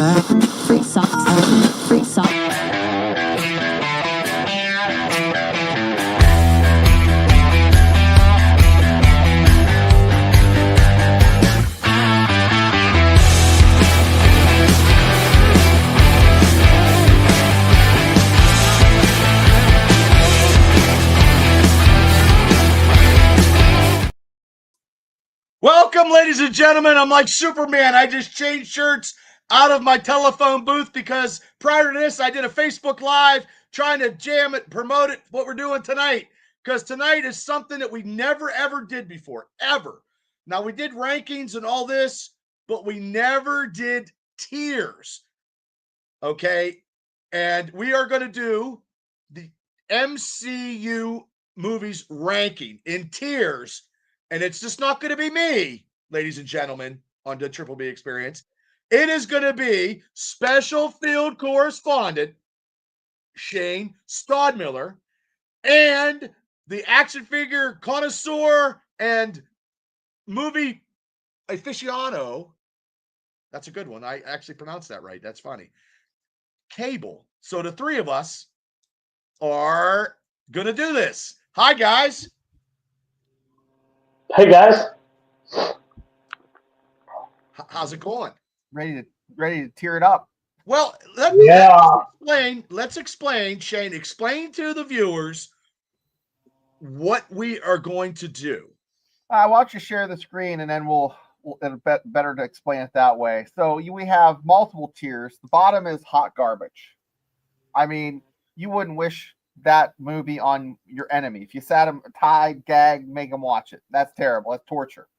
Free socks. Free socks. Welcome, ladies and gentlemen. I'm like Superman. I just changed shirts out of my telephone booth because prior to this, I did a Facebook Live trying to jam it, promote it, what we're doing tonight. Because tonight is something that we never, ever did before, ever. Now, we did rankings and all this, but we never did tiers. Okay? And we are going to do the MCU Movies ranking in tiers. And it's just not going to be me, ladies and gentlemen, on the Triple B Experience. It is going to be special field correspondent Shane Stodmiller and the action figure connoisseur and movie aficionado. That's a good one. I actually pronounced that right. That's funny. Cable. So the three of us are going to do this. Hi, guys. Hey guys, How's it going? Ready to tear it up. Well, let's explain, Shane, explain to the viewers what we are going to do. Why don't you share the screen and then it'll better to explain it that way. So we have multiple tiers. The bottom is hot garbage. I mean, you wouldn't wish that movie on your enemy. If you sat him, tied, gagged, make him watch it. That's terrible. That's torture.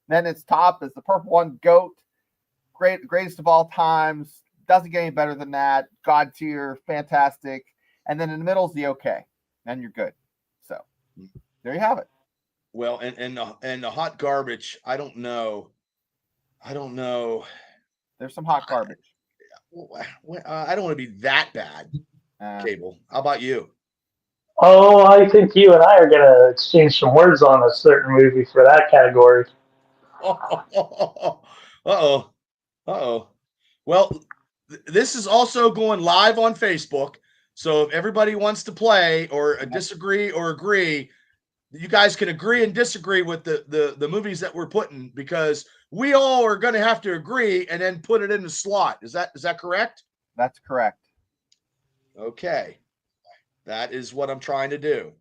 Then its top is the purple one, GOAT, greatest of all times. Doesn't get any better than that. God tier, fantastic. And then in the middle is the okay. And you're good. So there you have it. Well, and the hot garbage, I don't know. There's some hot garbage. I don't want to be that bad, Cable. How about you? oh, I think you and I are going to exchange some words on a certain movie for that category. Uh-oh. Well, this is also going live on Facebook. So if everybody wants to play or disagree or agree, you guys can agree and disagree with the movies that we're putting, because we all are going to have to agree and then put it in the slot. Is that correct? That's correct. Okay. That is what I'm trying to do.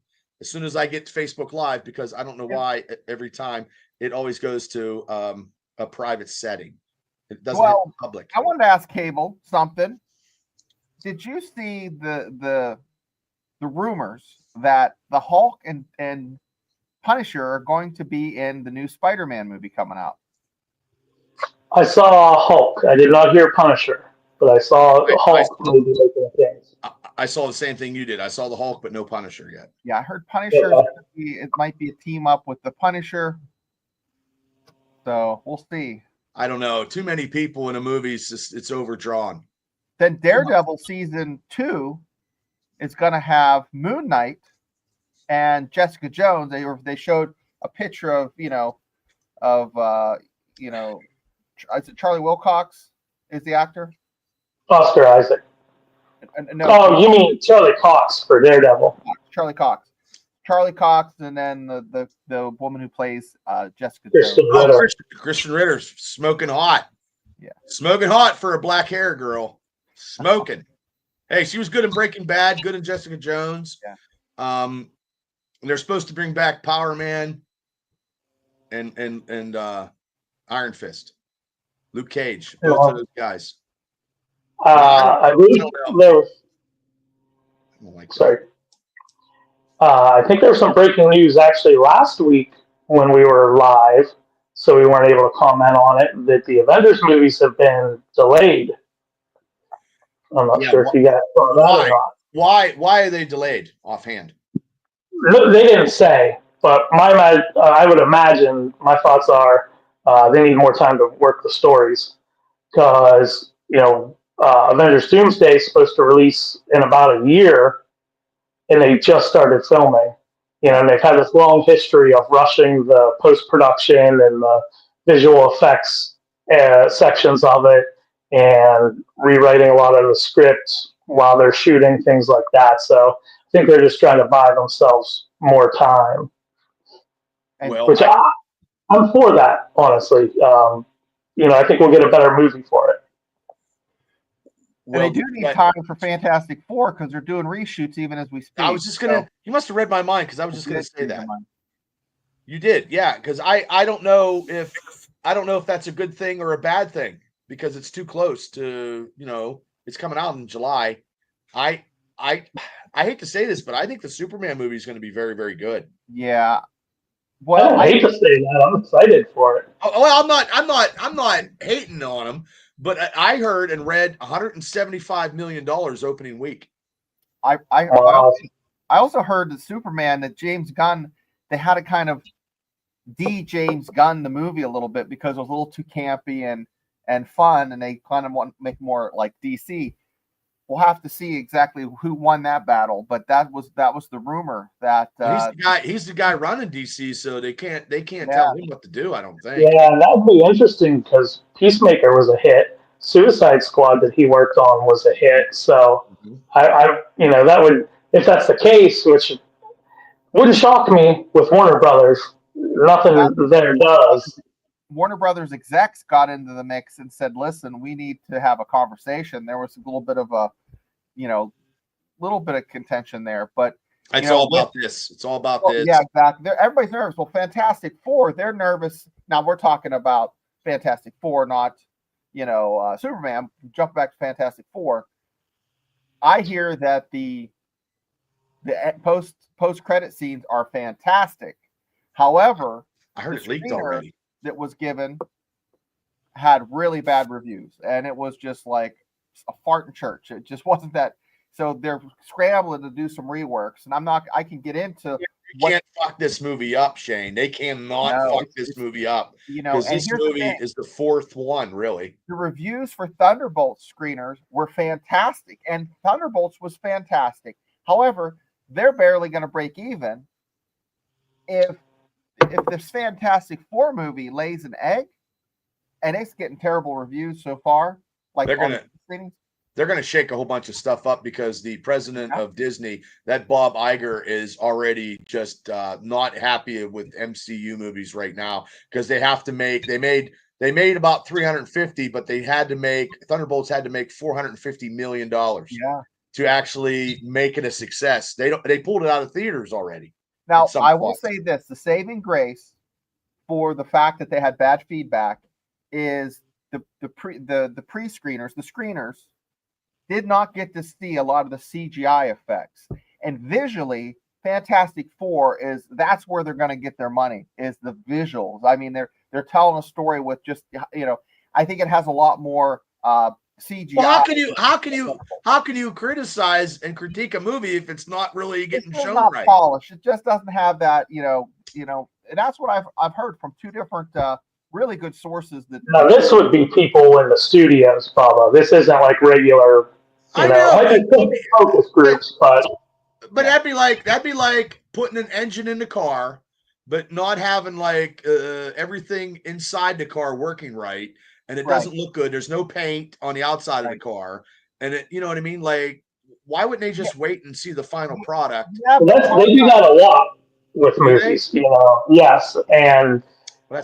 As soon as I get to Facebook Live, because I don't know why every time it always goes to a private setting. It doesn't hit the public. I wanted to ask Cable something. Did you see the rumors that the Hulk and Punisher are going to be in the new Spider-Man movie coming out? I saw Hulk. I did not hear Punisher, but I saw Hulk maybe making things. I saw the same thing you did. I saw the Hulk, but no Punisher yet. Yeah, I heard Punisher. It might be a team up with the Punisher. So we'll see. I don't know. Too many people in a movie. It's overdrawn. Then Daredevil season 2 is going to have Moon Knight and Jessica Jones. They showed a picture of is it Charlie Wilcox is the actor? Oscar Isaac. No, oh, you mean Charlie Cox for Daredevil? Charlie Cox, and then the woman who plays Jessica Jones. Christian Ritter's smoking hot. Yeah, smoking hot for a black hair girl. Smoking. Hey, she was good in Breaking Bad, good in Jessica Jones. Yeah. And they're supposed to bring back Power Man and Iron Fist, Luke Cage, both of those guys. I believe there was. Sorry. I think there was some breaking news actually last week when we were live, so we weren't able to comment on it, that the Avengers movies have been delayed. I'm not sure if you guys saw that or not. Why are they delayed offhand? They didn't say, but I would imagine my thoughts are they need more time to work the stories, because Avengers Doomsday is supposed to release in about a year, and they just started filming. And they've had this long history of rushing the post-production and the visual effects sections of it, and rewriting a lot of the scripts while they're shooting, things like that. So I think they're just trying to buy themselves more time, And Well, which I'm for that, honestly. I think we'll get a better movie for it. and they well, do need but time for Fantastic Four because they're doing reshoots even as we speak. I was just gonna. You must have read my mind because I was just gonna say that. Mind. You did, yeah. Because I don't know if that's a good thing or a bad thing because it's too close to it's coming out in July. I I I hate to say this, but I think the Superman movie is going to be very, very good. Yeah. I Well, don't hate to say that. I'm excited for it. Oh, well, I'm not hating on them, but I heard and read 175 million dollars opening week. Wow. I also heard that Superman, that James Gunn, they had to kind of James Gunn the movie a little bit because it was a little too campy and fun, and they kind of want to make more like DC. We'll have to see exactly who won that battle, but that was the rumor that He's the guy running DC, so they can't Yeah. tell him what to do. I don't think. Yeah, and that would be interesting because Peacemaker was a hit. Suicide Squad that he worked on was a hit. So Mhm. that would, if that's the case, which wouldn't shock me with Warner Brothers. Nothing there does. Warner Brothers execs got into the mix and said, "Listen, we need to have a conversation." There was a little bit of contention there, but It's all about this. It's all about this. Yeah, exactly. Everybody's nervous. Well, Fantastic Four, they're nervous. Now we're talking about Fantastic Four, not Superman. Jump back to Fantastic Four. I hear that the post credit scenes are fantastic. However, I heard the it leaked screener already. that was given had really bad reviews, and it was just like a fart in church. It just wasn't that. So they're scrambling to do some reworks, and I can get into. You can't fuck this movie up, Shane. They cannot fuck this movie up because this movie is the fourth one, really. The reviews for Thunderbolts screeners were fantastic, and Thunderbolts was fantastic. However, they're barely going to break even if this Fantastic Four movie lays an egg, and it's getting terrible reviews so far. Like they're going to shake a whole bunch of stuff up because the president of Disney, that Bob Iger, is already just not happy with MCU movies right now because they have to make. They made about 350, but Thunderbolts had to make $450 million to actually make it a success. They pulled it out of theaters already. Now I will say this: the saving grace for the fact that they had bad feedback is the pre-screeners, the screeners did not get to see a lot of the CGI effects. And visually, Fantastic Four that's where they're going to get their money, is the visuals. I mean, they're telling a story with just, I think it has a lot more CGI. Well, how can you criticize and critique a movie if it's not really getting shown not right? Polished. It just doesn't have that, and that's what I've heard from two different really good sources. Now, this would be people in the studios, Bubba. This isn't like regular, focus groups, but that'd be like putting an engine in the car, but not having like everything inside the car working right, and it doesn't look good. There's no paint on the outside of the car, and it, you know what I mean? Like, why wouldn't they just wait and see the final product? Yeah, they do that a lot with movies, Yes, and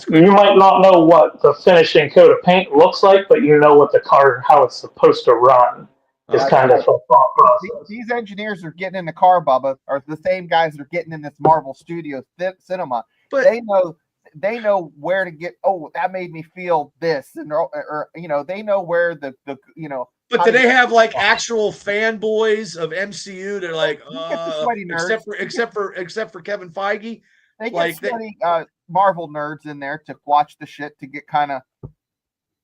you might not know what the finishing coat of paint looks like, but you know what the car, how it's supposed to run. Is kind of a thought process. These engineers are getting in the car, Bubba, are the same guys that are getting in this Marvel Studios cinema. But they know where to get. Oh, that made me feel this, and or they know where the. But do they have like actual fanboys of MCU? They're like, except for Kevin Feige. They get sweaty Marvel nerds in there to watch the shit to get kind of.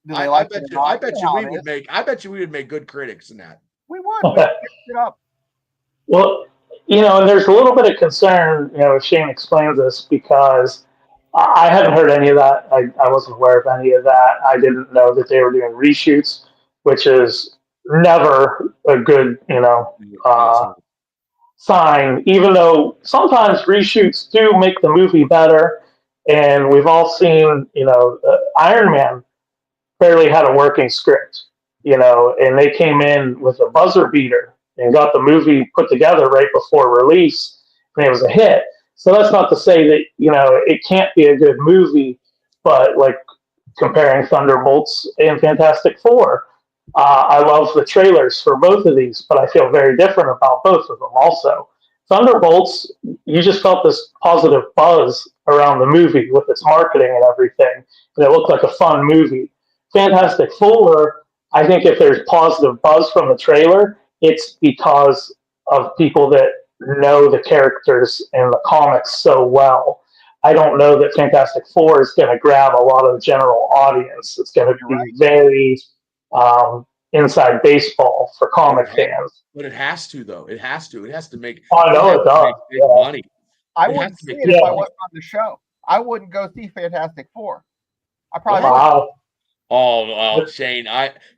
I bet you we would make good critics in that. We would. Pick it up. Well, and there's a little bit of concern, if Shane explains this, because I hadn't heard any of that. I wasn't aware of any of that. I didn't know that they were doing reshoots, which is never a good, sign, even though sometimes reshoots do make the movie better. And we've all seen, Iron Man barely had a working script, and they came in with a buzzer beater and got the movie put together right before release, and it was a hit. So that's not to say that it can't be a good movie, but like comparing Thunderbolts and Fantastic Four, I love the trailers for both of these, but I feel very different about both of them. Also, Thunderbolts, you just felt this positive buzz around the movie with its marketing and everything, and it looked like a fun movie. Fantastic Four, I think if there's positive buzz from the trailer, it's because of people that know the characters in the comics so well. I don't know that Fantastic Four is going to grab a lot of the general audience. It's going to You're be right. very inside baseball for comic fans. But it has to, though. It has to. It has to make. I know it does. Big money. I It has wouldn't to see make it if I wasn't on the show. I wouldn't go see Fantastic Four. I probably wouldn't. Wow. Oh, well, Shane,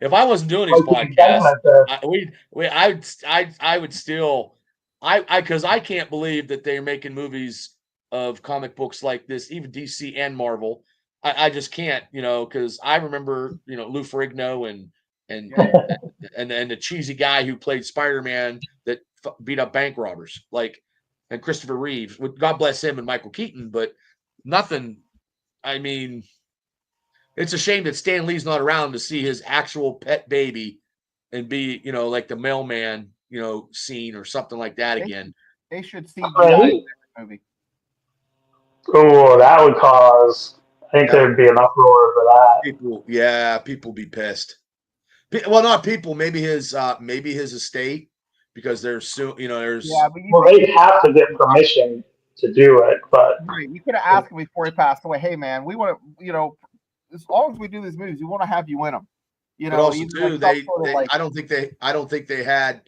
if I wasn't doing these Like the podcasts, excitement there. I would still, because I can't believe that they're making movies of comic books like this, even DC and Marvel. I just can't, because I remember, Lou Ferrigno and Yeah. and the cheesy guy who played Spider-Man that beat up bank robbers, and Christopher Reeves. God bless him and Michael Keaton, but nothing. I mean, it's a shame that Stan Lee's not around to see his actual pet baby and be, like the mailman, scene or something like that again. They should CGI Right? this movie. Oh, that would cause. I think That there'd be an uproar for that. People be pissed. Well, not people, maybe his estate, because there's there's Yeah, but Well, they'd have to get permission to do it, but right. You could have asked him before he passed away. Hey, man, we want to, as long as we do these movies, we want to have you in them. but also even too, like some sort of like, I don't think they had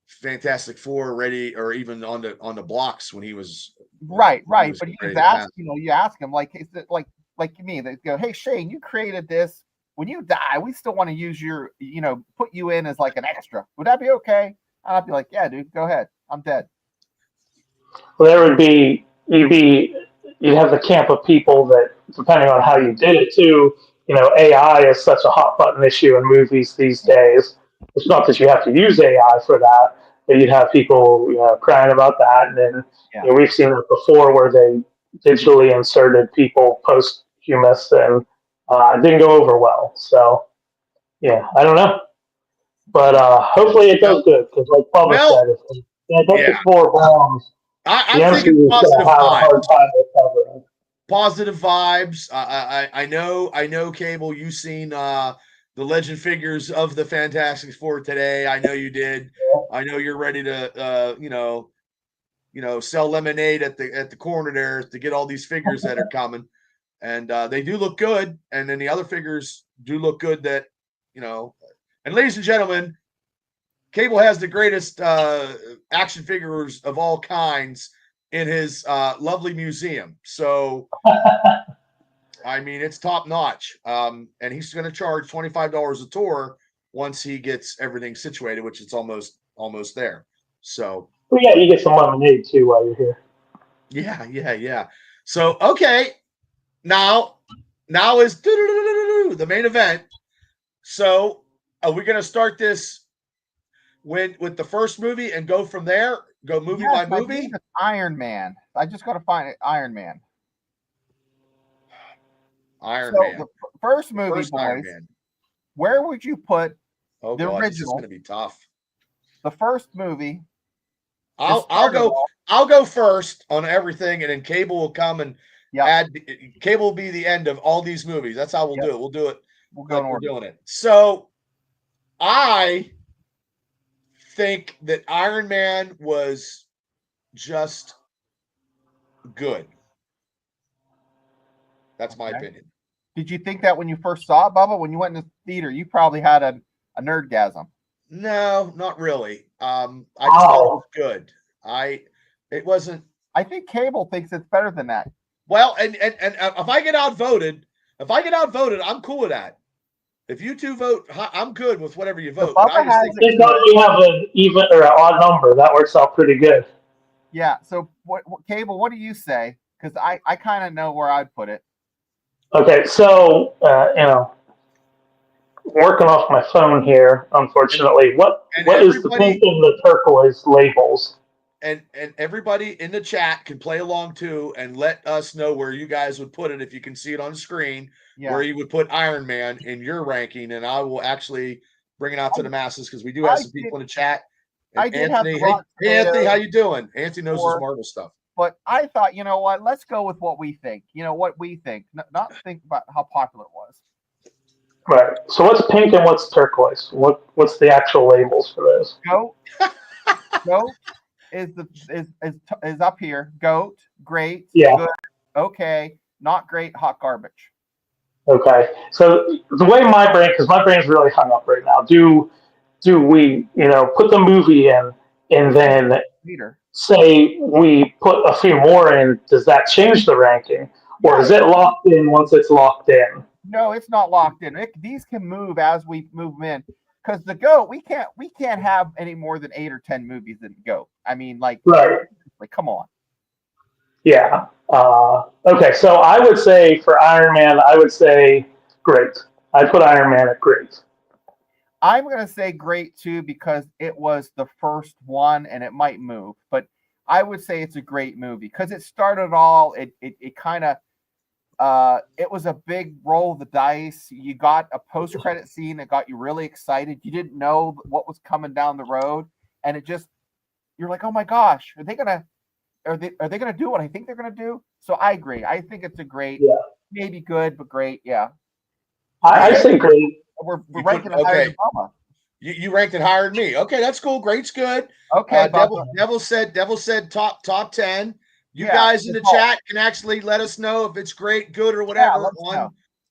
Fantastic Four ready or even on the blocks when he was right. But he was was asked, you ask him like, is it like me? They go, hey, Shane, you created this. When you die, we still want to use your, put you in as like an extra. Would that be okay? And I'd be like, yeah, dude, go ahead. I'm dead. well, there would be you'd have the camp of people that, depending on how you did it too. AI is such a hot button issue in movies these days. It's not that you have to use AI for that, but you'd have people crying about that, and then Yeah. we've seen it before where they digitally inserted people posthumous, and it didn't go over well. So yeah, I don't know, but hopefully it does good because, like Bubba Well, said, if Fantastic yeah. Four bombs, the I'm thinking MCU is going positive to have a vibes. hard time recovering. Positive vibes. I know, Cable. You seen the legend figures of the Fantastic Four today. I know you did. I know you're ready to sell lemonade at the corner there to get all these figures that are coming, and they do look good. And then the other figures do look good. That and ladies and gentlemen, Cable has the greatest action figures of all kinds in his lovely museum. So, I mean, it's top notch. And he's going to charge $25 a tour once he gets everything situated, which it's almost there. So, Well, yeah, you get some lemonade too while you're here. yeah. So, okay, now is the main event. So, are we going to start this with the first movie and go from there? Go movie by movie? It's Iron Man. I just got to find it. Iron Man. Iron Man. The first movie, First Iron boys. Man. Where would you put Oh the God, this is original? going to be tough. The first movie. I'll go first on everything, and then Cable will come and add. Cable will be the end of all these movies. That's how we'll do it. We'll do it like we're doing it. So, I think that Iron Man was just good. That's my opinion. Did you think that when you first saw it, Bubba? When you went in the theater, you probably had a nerdgasm. No, not really. I just thought it was good. It wasn't. I think Cable thinks it's better than that. Well, and if I get outvoted, I'm cool with that. If you two vote, I'm good with whatever you vote. Just not you have an even or an odd number. That works out pretty good. Yeah. So, what Cable? What do you say? Because I kind of know where I'd put it. Okay, so working off my phone here, unfortunately. What And what is the pink everybody and the turquoise labels? and everybody in the chat can play along too and let us know where you guys would put it if you can see it on the screen, where Yeah, you would put Iron Man in your ranking, and I will actually bring it out to the masses because we do have I some did. people in the chat. And I did have the Anthony, Rotten hey Anthony, how Tomatoes you doing? Anthony knows his score, Marvel stuff. but I thought, you know what? Let's go with what we think. You know what we think, not think about how popular it was. Right. So what's pink and what's turquoise? What's the actual labels for those? Goat, goat is the is up here. Goat, great, Yeah. good, okay, not great, hot garbage. Okay. So the way my brain, because my brain's really hung up right now. Do we, put the movie in and then Leader. say we put a few more in? Does that change the ranking, or Yeah, is it locked in once it's locked in? no, it's not locked in. These can move as we move them in. Because the goat, we can't have any more than 8 or 10 movies in goat. I mean, Right. come on. Yeah. Okay. So I would say for Iron Man, I would say great. I'd put Iron Man at great. I'm gonna say great too because it was the first one and it might move, but I would say it's a great movie because it started all. It kind of it was a big roll of the dice. You got a post credit scene that got you really excited. You didn't know what was coming down the road, and it just you're like, oh my gosh, are they gonna do what I think they're gonna do? So I agree. I think it's a great, Yeah. maybe good, but great. Yeah, I Okay. say great. we're You put ranking it higher than Bubba. You ranked it higher than me. Okay, that's cool. Great's good. Okay, Bubba. Devil said top 10. You Yeah, guys in the chat can actually let us know if it's great, good, or yeah. whatever.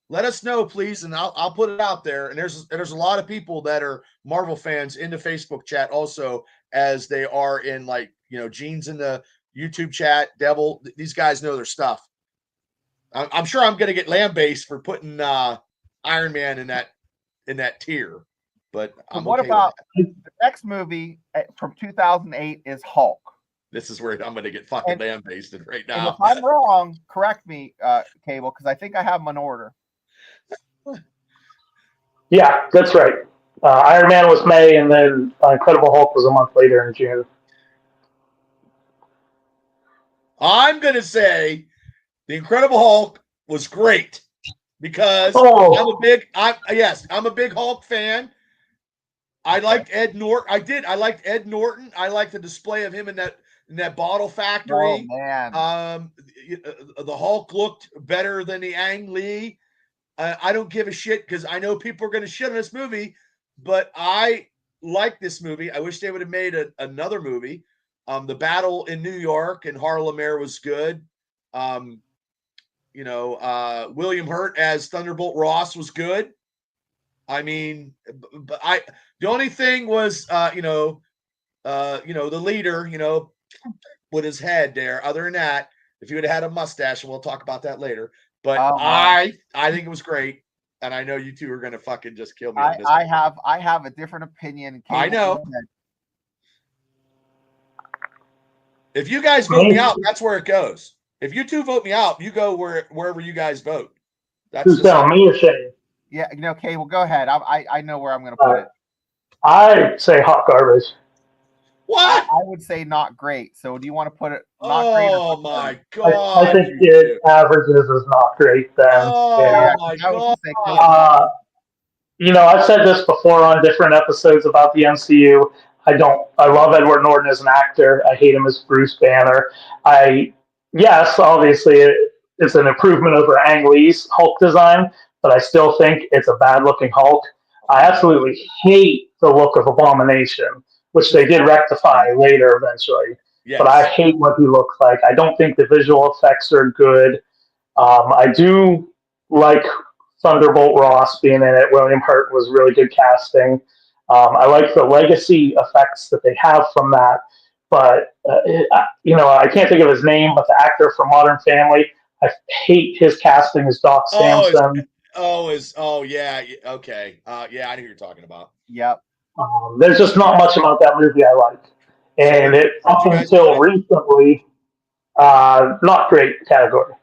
Let us know, please, and I'll put it out there. And there's a lot of people that are Marvel fans in the Facebook chat also, as they are in Gene's in the YouTube chat. Devil, these guys know their stuff. I'm sure I'm gonna get lambasted for putting Iron Man in that tier, but So I'm what okay with about that. the next movie from 2008 is Hulk. This is where I'm going to get fucking lambasted right And if now. I'm wrong, correct me, Cable, because I think I have them in order. Yeah, that's right. Iron Man was May, and then Incredible Hulk was a month later in June. I'm going to say the Incredible Hulk was great because Oh, I'm a big Hulk fan. I liked Ed Norton. I liked Ed Norton. I liked the display of him in that bottle Oh factory. man, The Hulk looked better than the Ang Lee. I don't give a shit because I know people are going to shit on this movie, but I like this movie. I wish they would have made another movie. The battle in New York and Harlem Air was good. William Hurt as Thunderbolt Ross was good. I mean, but the only thing was, the leader, with his head there. Other than that, if he would have had a mustache, and we'll talk about that later. But oh my. I think it was great, and I know you two are going to fucking just kill me on this. I have a different opinion. I Cable, know. If you guys vote me out, that's where it goes. If you two vote me out, you go wherever you guys vote. That's who's just down, me or Shane? Yeah, Cable, go ahead. I know where I'm going to put it. I say hot garbage. what? I would say not great. So do you want to put it not great? Oh my I god! think it averages is not great then. Oh my I would god! say Uh, I've said this before on different episodes about the MCU. I love Edward Norton as an actor. I hate him as Bruce Banner. Yes, obviously it's an improvement over Ang Lee's Hulk design, but I still think it's a bad looking Hulk. I absolutely hate the look of Abomination, which they did rectify later eventually. But I Yes. hate what he looks like. I don't think the visual effects are good. I do like Thunderbolt Ross being in it. William Hurt was really good casting. I like the legacy effects that they have from that. But, I can't think of his name, but the actor from Modern Family, I hate his casting as Doc Samson. Yeah. Okay. Yeah, I know who you're talking about. Yep. There's just not much about that movie I like. So And it, where'd up you guys put until it? recently, not great category.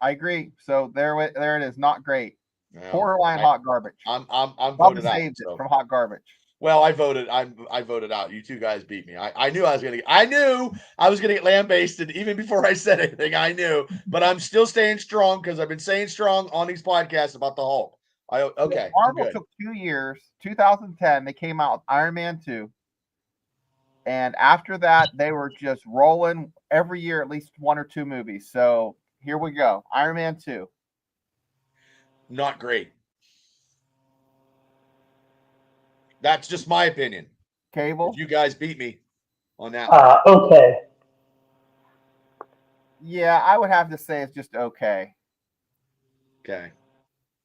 I agree. So there it is. Not great. Well, Borderline hot garbage. I'm Bubba voted out. saved it So. from hot garbage. Well, I voted out. You two guys beat me. I knew I was gonna get lambasted even before I said anything. I knew, but I'm still staying strong because I've been saying strong on these podcasts about the Hulk. Okay, I'm Marvel good. took 2 years. 2010, they came out with Iron Man 2. And after that, they were just rolling every year, at least 1 or 2 movies. So here we go. Iron Man 2. Not great. That's just my opinion. Cable. If you guys beat me on that. Okay. Yeah, I would have to say it's just okay. Okay.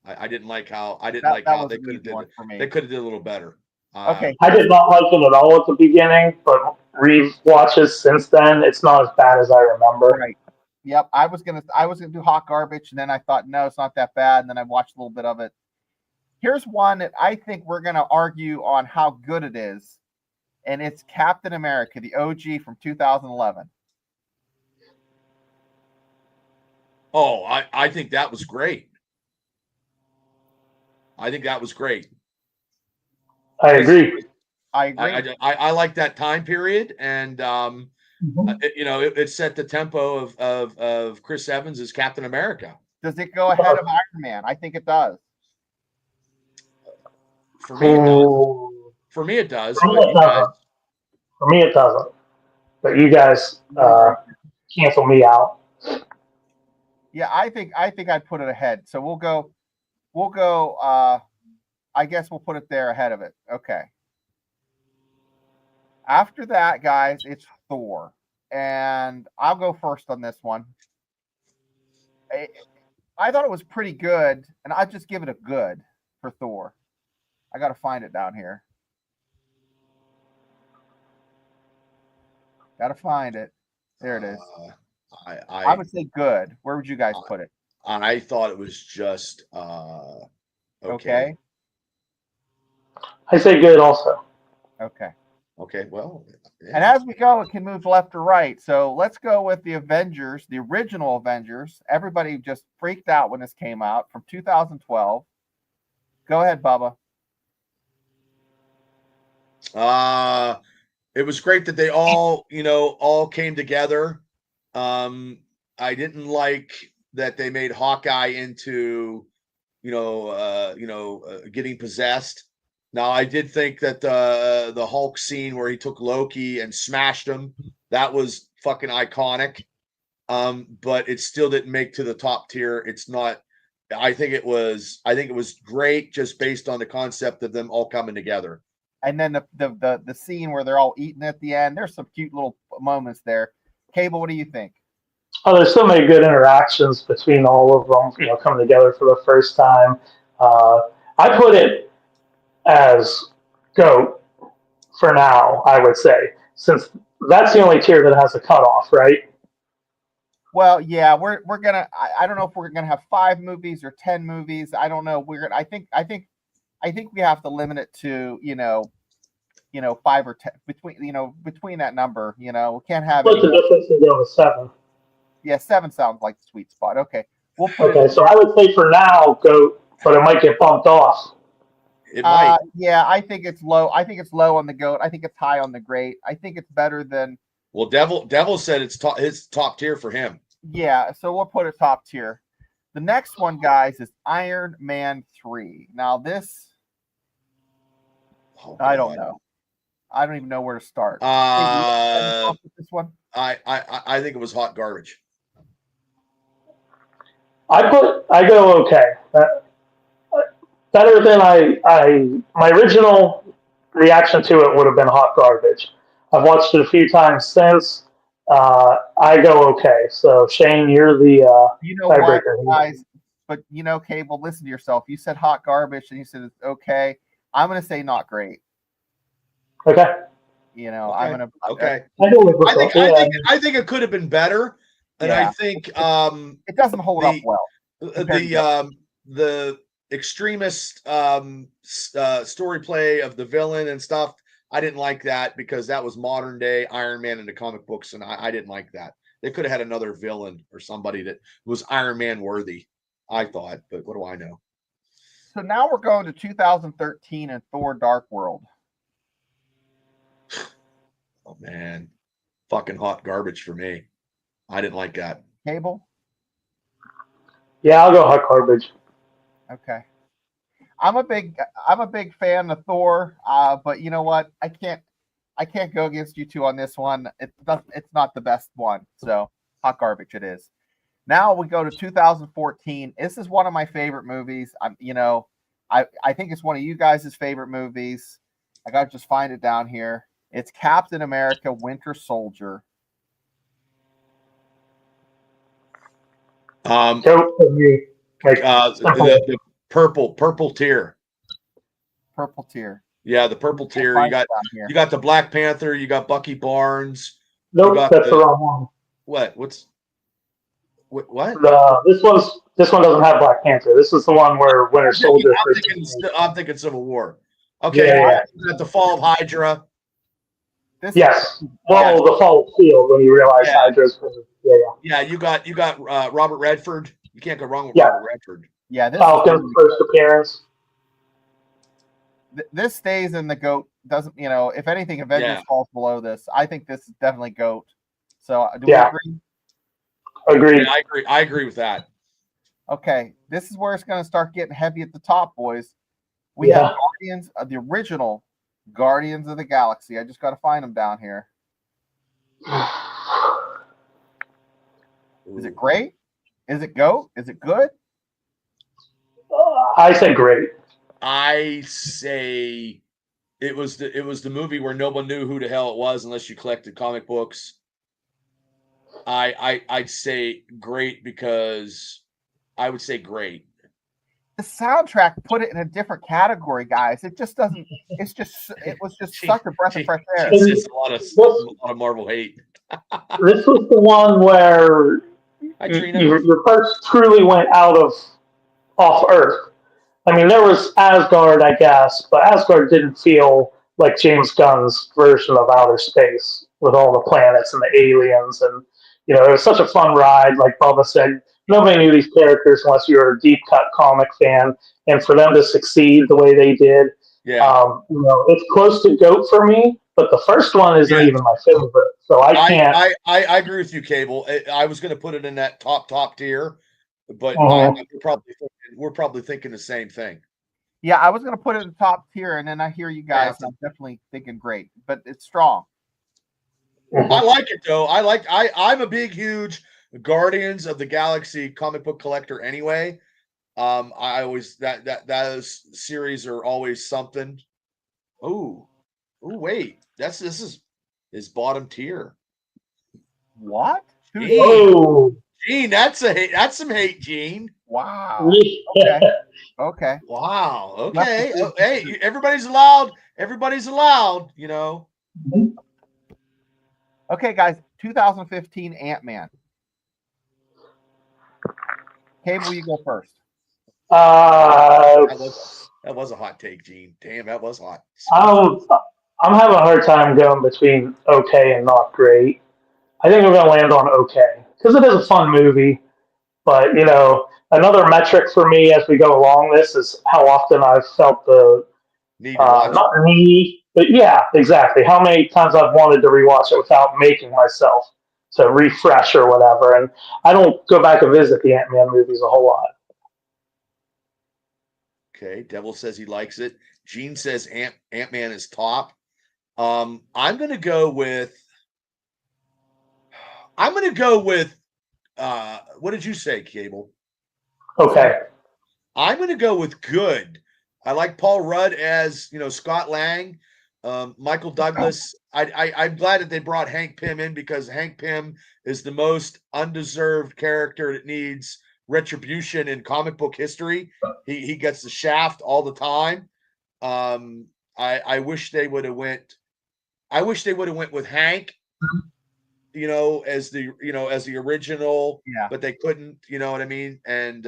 I didn't like how That was they an could have easy one did for me. they could have did a little better. Okay. I did not like it at all at the beginning, but re-watches since then, it's not as bad as I remember. Right. Yep. I was gonna do hot garbage, and then I thought, no, it's not that bad. And then I watched a little bit of it. Here's one that I think we're gonna argue on how good it is, and it's Captain America, the OG from 2011. Oh, I think that was great. I think that was great. I agree. I agree. I like that time period, and Mhm. it set the tempo of Chris Evans as Captain America. Does it go ahead of Iron Man? I think it does. For me, it does. Ooh. For me, it does. For me, But it you guys, doesn't. For me, it doesn't. But you guys cancel me out. Yeah, I think I'd put it ahead. So we'll go I guess we'll put it there ahead of it. Okay. After that, guys, it's Thor. And I'll go first on this one. I thought it was pretty good, and I'd just give it a good for Thor. I got to find it down here. Got to find it. There it is. I would say good. Where would you guys put it? I thought it was just Okay. I say good also. Okay. Okay, well, yeah. And as we go, it can move left or right. So let's go with the Avengers, the original Avengers. Everybody just freaked out when this came out from 2012. Go ahead, Bubba. It was great that they all came together. I didn't like that they made Hawkeye into, getting possessed. Now, I did think that the Hulk scene where he took Loki and smashed him, that was fucking iconic. But it still didn't make to the top tier. It's not. I think it was great just based on the concept of them all coming together. And then the scene where they're all eating at the end. There's some cute little moments there. Cable, what do you think? Oh, there's so many good interactions between all of them, coming together for the first time. I put it as GOAT for now, I would say, since that's the only tier that has a cutoff, right? Well, yeah, we're gonna. I don't know if we're gonna have 5 movies or 10 movies. I don't know. We're gonna. I think we have to limit it to 5 or 10 between that number. We can't have What's any the more. difference in going with 7? Yeah, 7 sounds like the sweet spot. Okay, we'll put Okay, it. so I would say for now, GOAT, but it might get bumped off. It might. Yeah, I think it's low. I think it's low on the GOAT. I think it's high on the great. I think it's better than. Well, Devil said it's his top tier for him. Yeah, so we'll put it top tier. The next one, guys, is Iron Man 3. Now this, I don't know. I don't even know where to start. This one. I think it was hot garbage. I go okay. Better than my original reaction to it would have been hot garbage. I've watched it a few times since. I go okay. So Shane, you're the You know what, tiebreaker. guys? But Cable, listen to yourself. You said hot garbage, and you said it's okay. I'm gonna say not great. Okay. I'm gonna. Okay. I think it could have been better, and Yeah. I think it doesn't hold up well. The extremist story play of the villain and stuff. I didn't like that because that was modern day Iron Man in the comic books, and I didn't like that. They could have had another villain or somebody that was Iron Man worthy, I thought, but what do I know? So now we're going to 2013 and Thor: Dark World. Oh man, fucking hot garbage for me. I didn't like that. Cable. Yeah, I'll go hot garbage. Okay. I'm a big fan of Thor, but you know what? I can't go against you two on this one. It's not the best one, so hot garbage it is. Now we go to 2014. This is one of my favorite movies. I think it's one of you guys' favorite movies. I gotta just find it down here. It's Captain America: Winter Soldier. Go for me. Like, The purple tier. Purple tier. Yeah, the purple tier. You got the Black Panther. You got Bucky Barnes. nope, that's the wrong one. What? What? This one doesn't have Black Panther. This is the one where Winter Soldier. I'm thinking Civil War. Okay, yeah. You got the fall of Hydra. Yes. Well, the fall of Shield when you realize Hydra's. Yeah. Yeah, you got Robert Redford. You can't go wrong with Yeah. Robert Redford. Yeah, this Falcon's first appearance. This stays in the GOAT. Doesn't if anything, Avengers falls below this. I think this is definitely GOAT. So do we agree? Agreed. Yeah, I agree with that. Okay, this is where it's going to start getting heavy at the top, boys. We have Guardians of the original Guardians of the Galaxy. I just got to find them down here. Is it great? Is it GOAT? Is it good? I say great. I say it was the movie where no one knew who the hell it was unless you collected comic books. I'd say great because I would say great. The soundtrack put it in a different category, guys. It just doesn't. It was just such a breath of fresh air. It's just a lot of Marvel hate. This was the one where you first truly went off Earth. I mean, there was Asgard, I guess, but Asgard didn't feel like James Gunn's version of outer space with all the planets and the aliens. And, it was such a fun ride. Like Bubba said, nobody knew these characters unless you were a deep cut comic fan. And for them to succeed the way they did, it's close to GOAT for me, but the first one isn't even my favorite. So I can't. I agree with you, Cable. I was going to put it in that top tier, but we're probably thinking the same thing. Yeah, I was going to put it in the top tier, and then I hear you guys. I'm definitely thinking great, but it's strong. I like it though. I'm a big, huge Guardians of the Galaxy comic book collector anyway. I always those series are always something. Oh wait, this is bottom tier. What? Gene, that's some hate, Gene. Wow. Okay. Wow. Okay. Hey, everybody's allowed. Mm-hmm. Okay, guys. 2015 Ant-Man. Cable, you go first. That was a hot take, Gene. Damn, that was hot. I'm having a hard time going between okay and not great. I think we're going to land on okay because it is a fun movie. But another metric for me as we go along this is how often I've felt the not need, but yeah, exactly. How many times I've wanted to rewatch it without making myself to refresh or whatever. And I don't go back and visit the Ant-Man movies a whole lot. Okay, Devil says he likes it. Gene says Ant-Man is top. I'm gonna go with. What did you say, Cable? Okay. I'm gonna go with good. I like Paul Rudd as Scott Lang, Michael Douglas. I'm glad that they brought Hank Pym in because Hank Pym is the most undeserved character that needs retribution in comic book history. He gets the shaft all the time. I wish they would have went. I wish they would have went with Hank, as the original. Yeah. But they couldn't. You know what I mean? And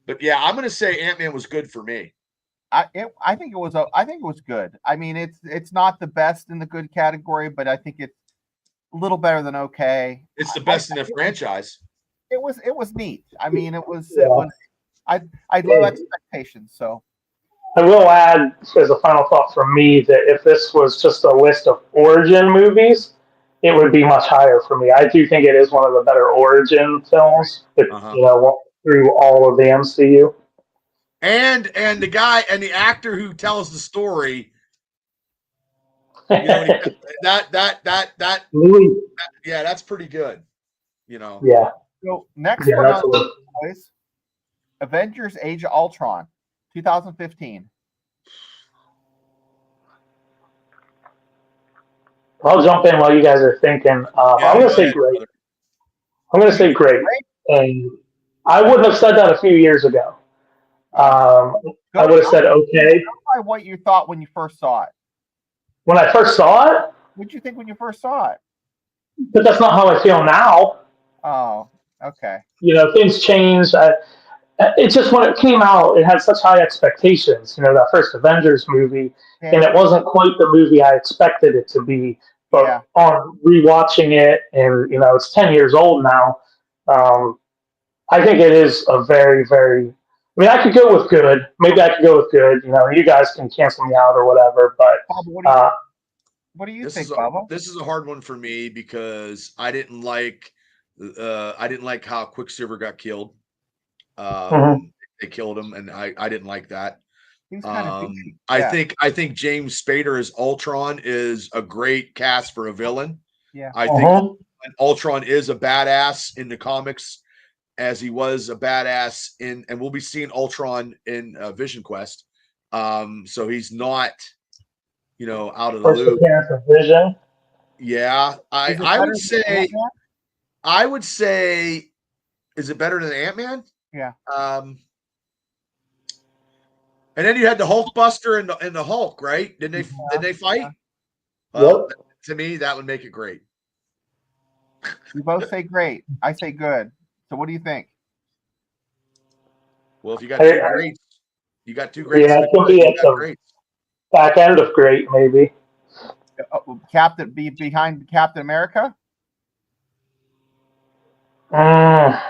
but yeah, I'm going to say Ant-Man was good for me. I think it was good. I mean, it's not the best in the good category, but I think it's a little better than okay. It's the best in the franchise. It was neat. I mean, it was I low expectations. So I will add, as a final thought from me, that if this was just a list of origin movies, it would be much higher for me. I do think it is one of the better origin films, Uh-huh. through all of the MCU. And the guy and the actor who tells the story, and that Louis, yeah, that's pretty good. yeah, so next yeah, one that's on a the boys, Avengers: Age of Ultron, 2015. I'll jump in while you guys are thinking. Yeah, I'm going to go say ahead, great. brother. I'm going to say great. And I wouldn't have said that a few years ago. I Go would have said okay. by what you thought when you first saw it. When I first saw it, What did you think when you first saw it? but that's not how I feel now. Oh, okay. Things change. It just, when it came out, it had such high expectations. That first Avengers movie, and Yeah, it wasn't quite the movie I expected it to be. yeah. But on rewatching it, and it's 10 years old now. I think it is a very, very. I mean, I could go with good. Maybe I could go with good. You guys can cancel me out or whatever. But Bubba, uh, what do you This think, is a Bubba? this is a hard one for me because I didn't like how Quicksilver got killed. mhm. They killed him, and I didn't like that. He was kind of douchey. I Yeah, think James Spader as Ultron is a great cast for a villain. yeah. I think Ultron is a badass in the comics, as he was a badass and we'll be seeing Ultron in Vision Quest. So he's not, out of the First loop. appearance of Vision. Yeah, Is it I better would than say Ant-Man? I would say, is it better than Ant-Man? Yeah. And then you had the Hulkbuster and the Hulk, right? Did they fight? Well, Yep. to me, that would make it great. You both say great. I say good. So what do you think? Well, if you got two I, greats, you got two greats yeah, and it a could good. be You at got the greats. back end of great, maybe. Captain be behind Captain America? Mm,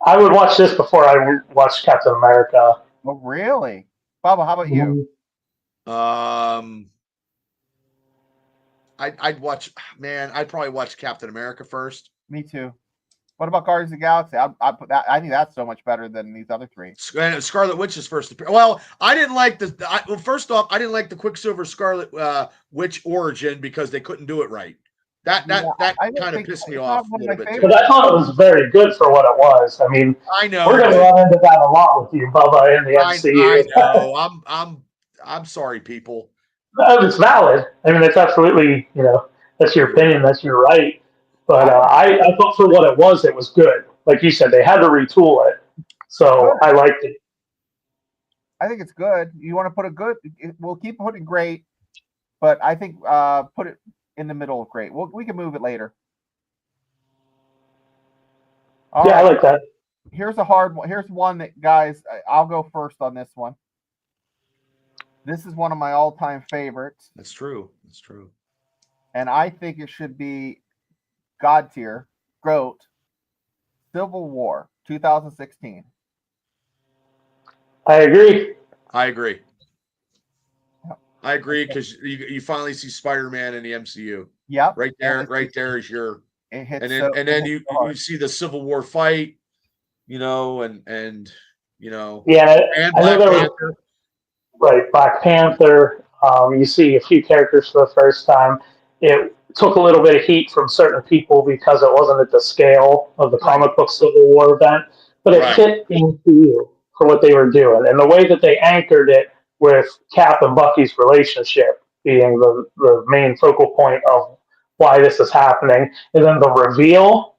I would watch this before I would watch Captain America. Oh, really? Bubba, how about you? Um, I'd watch. Man, I'd probably watch Captain America first. Me too. What about Guardians of the Galaxy? I put that. I think that's so much better than these other three. Scarlet Witch's first appearance. Well, I didn't like well, first off, I didn't like the Quicksilver Scarlet Witch origin because they couldn't do it right. That I don't kind of think pissed me it's off not a one of little my bit But favorites. too. I thought it was very good for what it was. I mean, I we're know, going to but run into that a lot with you, Bubba, in the I MCU. know. I'm sorry, people. It's valid. I mean, it's absolutely, that's your opinion, that's your right. But I thought for what it was good. Like you said, they had to retool it. It's good. So I liked it. I think it's good. You want to put a good? We'll keep putting great, but I think put it in the middle of great. We can move it later. All Yeah, I right. like that. Here's a hard one. Here's one that, guys, I'll go first on this one. This is one of my all-time favorites, That's true. That's true. and I think it should be God tier. GOAT. Civil War, 2016. I agree. I agree. I agree because you finally see Spider-Man in the MCU. Yep. Right there is your It hits and so. then you see the Civil War fight, and Yeah, and I know Black there was, Panther. right, Black Panther. You see a few characters for the first time. It took a little bit of heat from certain people because it wasn't at the scale of the Right. comic book Civil War event, but it Right. fit into you for what they were doing. And the way that they anchored it with Cap and Bucky's relationship being the main focal point of why this is happening. And then the reveal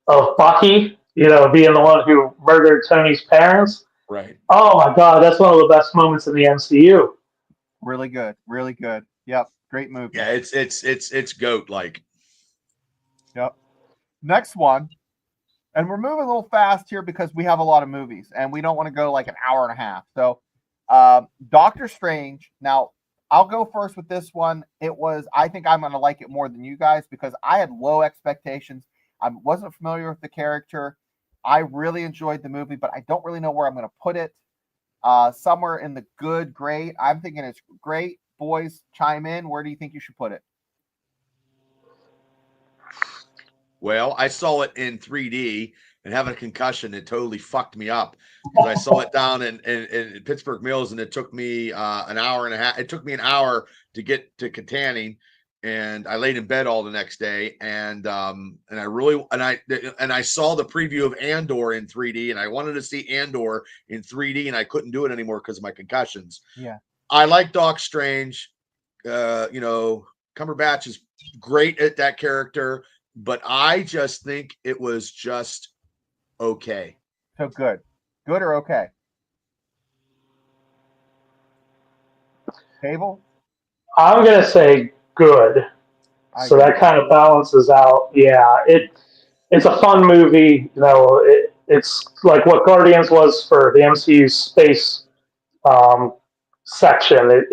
of Bucky, being the one who murdered Tony's parents. Right. Oh my God, that's one of the best moments in the MCU. Really good. Really good. Yep. Great movie. Yeah, it's GOAT like. Yep. Next one. And we're moving a little fast here because we have a lot of movies and we don't want to go like an hour and a half. So, Doctor Strange. Now, I'll go first with this one. I think I'm going to like it more than you guys because I had low expectations. I wasn't familiar with the character. I really enjoyed the movie, but I don't really know where I'm going to put it. Somewhere in the good, great. I'm thinking it's great. Boys, chime in. Where do you think you should put it? Well, I saw it in 3D and having a concussion, it totally fucked me up because I saw it down in Pittsburgh Mills and it took me an hour and a half. It took me an hour to get to Katanning, and I laid in bed all the next day. And I saw the preview of Andor in 3D, and I wanted to see Andor in 3D, and I couldn't do it anymore because of my concussions. Yeah. I like Doc Strange. Cumberbatch is great at that character, but I just think it was just okay. So good or okay? Cable? I'm going to say good. So that kind of balances out. Yeah, it's a fun movie. It's like what Guardians was for the MCU space section.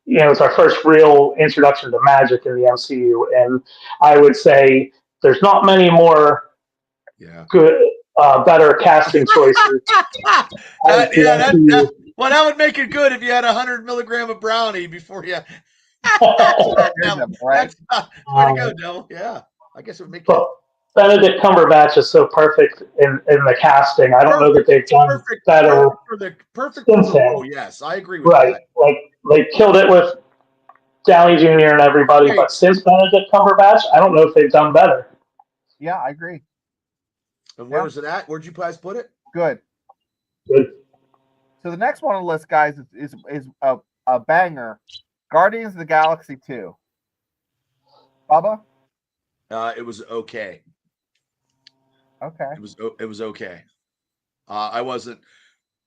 It's our first real introduction to magic in the MCU, and I would say there's not many more good, better casting choices. That would make it good if you had 100 milligram of brownie before you. That's way to go, Devil. Yeah, I guess it would make it. Benedict Cumberbatch is so perfect in the casting. I don't know that they've done better. Perfect for the role. Yes, I agree with that. Like they killed it with Downey Jr. and everybody, but since Benedict Cumberbatch, I don't know if they've done better. Yeah, I agree. And where was it at? Where'd you guys put it? Good. So the next one on the list, guys, is a banger. Guardians of the Galaxy 2. Bubba? It was okay. Okay. It was okay. I wasn't.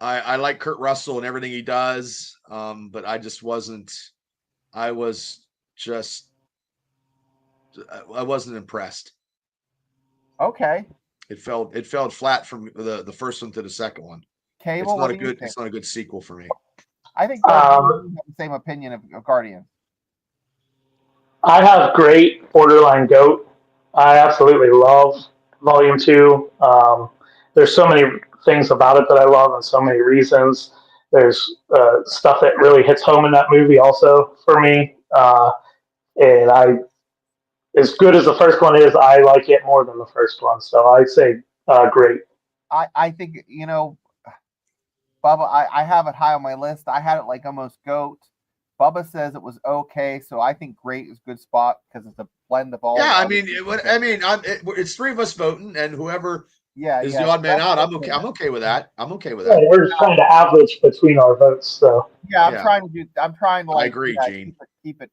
I like Kurt Russell and everything he does, but I just wasn't. I wasn't impressed. Okay. It fell flat from the first one to the second one. Cable, it's not a good sequel for me. I think we have the same opinion of Guardians. I have great borderline goat. I absolutely love Volume 2. There's so many things about it that I love and so many reasons. There's stuff that really hits home in that movie also for me. And as good as the first one is, I like it more than the first one. So I'd say great. I think, Bubba, I have it high on my list. I had it like almost GOAT. Bubba says it was okay, so I think great is a good spot because it's a blend of all. Yeah, it's three of us voting, and whoever is the odd man out, I'm okay. I'm okay with that. Yeah, we're just trying to average between our votes. So I'm trying to. I agree, Gene. Keep it.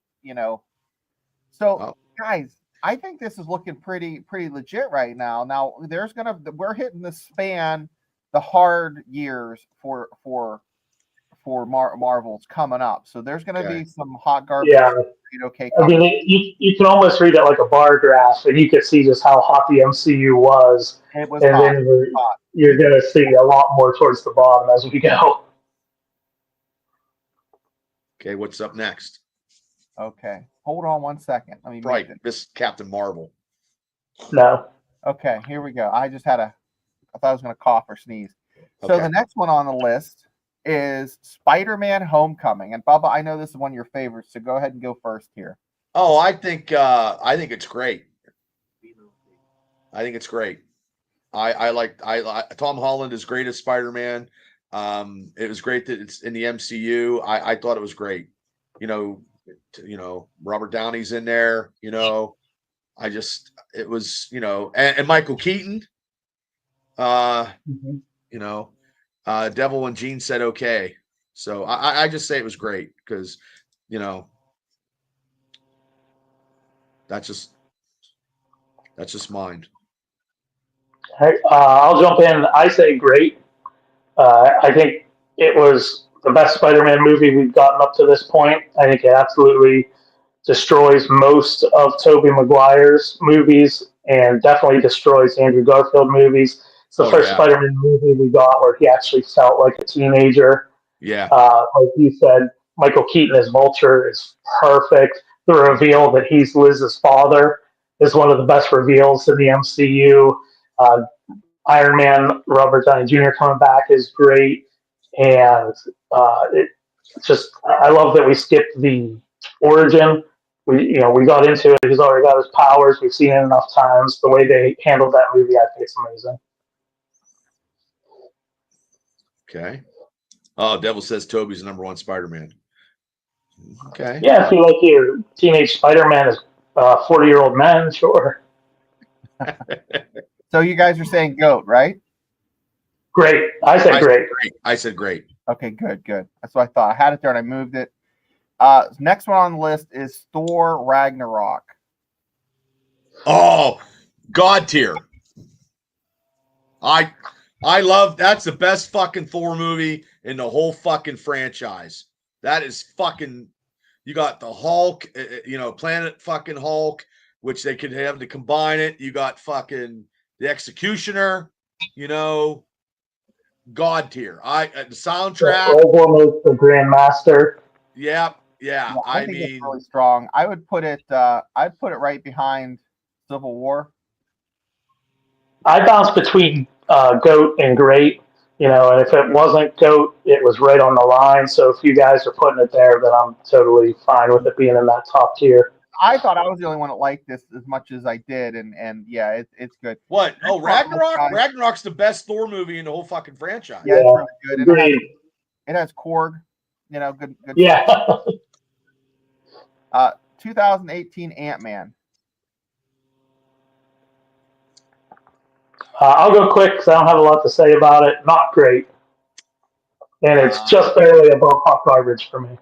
So guys, I think this is looking pretty legit right now. Now we're hitting the span, the hard years for Marvel's coming up. So there's going to be some hot garbage. Yeah. I mean, you can almost read it like a bar graph, and you can see just how hot the MCU was. It was hot. Then you're going to see a lot more towards the bottom as we go. Okay, what's up next? Okay, hold on 1 second. Let me right, Miss Captain Marvel. No. Okay, here we go. I thought I was going to cough or sneeze. So the next one on the list is Spider-Man: Homecoming. And Bubba, I know this is one of your favorites, so go ahead and go first here. Oh, I think it's great. I think it's great. I like Tom Holland is great as Spider-Man. It was great that it's in the MCU. I thought it was great. Robert Downey's in there. It was and Michael Keaton. Devil when Gene said okay. So I just say it was great because, that's just mine. Hey, I'll jump in. I say great. I think it was the best Spider-Man movie we've gotten up to this point. I think it absolutely destroys most of Tobey Maguire's movies and definitely destroys Andrew Garfield movies. It's the first Spider-Man movie we got where he actually felt like a teenager. Yeah. Like you said, Michael Keaton as Vulture is perfect. The reveal that he's Liz's father is one of the best reveals in the MCU. Iron Man, Robert Downey Jr. coming back is great, and it's just I love that we skipped the origin. We got into it. He's already got his powers. We've seen it enough times. The way they handled that movie, I think it's amazing. Okay. Oh, Devil says Toby's the #1 Spider-Man. Okay. Yeah, if you like your teenage Spider-Man as 40-year-old men, sure. So you guys are saying GOAT, right? Great. I said great. I said great. Okay, good. That's what I thought. I had it there and I moved it. Next one on the list is Thor Ragnarok. Oh, God tier. I love that's the best fucking Thor movie in the whole fucking franchise. That is fucking. You got the Hulk, Planet fucking Hulk, which they could have to combine it. You got fucking the Executioner, God tier. The soundtrack. Almost the Grandmaster. Yeah. I think it's really strong. I would put it. I'd put it right behind Civil War. I bounce between GOAT and great, and if it wasn't GOAT, it was right on the line. So if you guys are putting it there, then I'm totally fine with it being in that top tier. I thought I was the only one that liked this as much as I did, and yeah, it's good. What? Oh, Ragnarok! Ragnarok's the best Thor movie in the whole fucking franchise. Yeah, it's really good. It has Korg, good. Yeah. 2018 Ant-Man. I'll go quick because I don't have a lot to say about it. Not great. And it's just barely above hot garbage for me.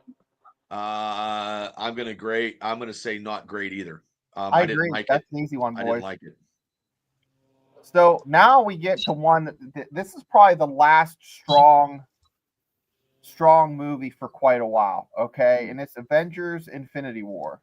I'm gonna say not great either. I agree. Didn't like That's an easy one, boys. I didn't like it. So now we get to one. This is probably the last strong movie for quite a while. Okay, and it's Avengers: Infinity War.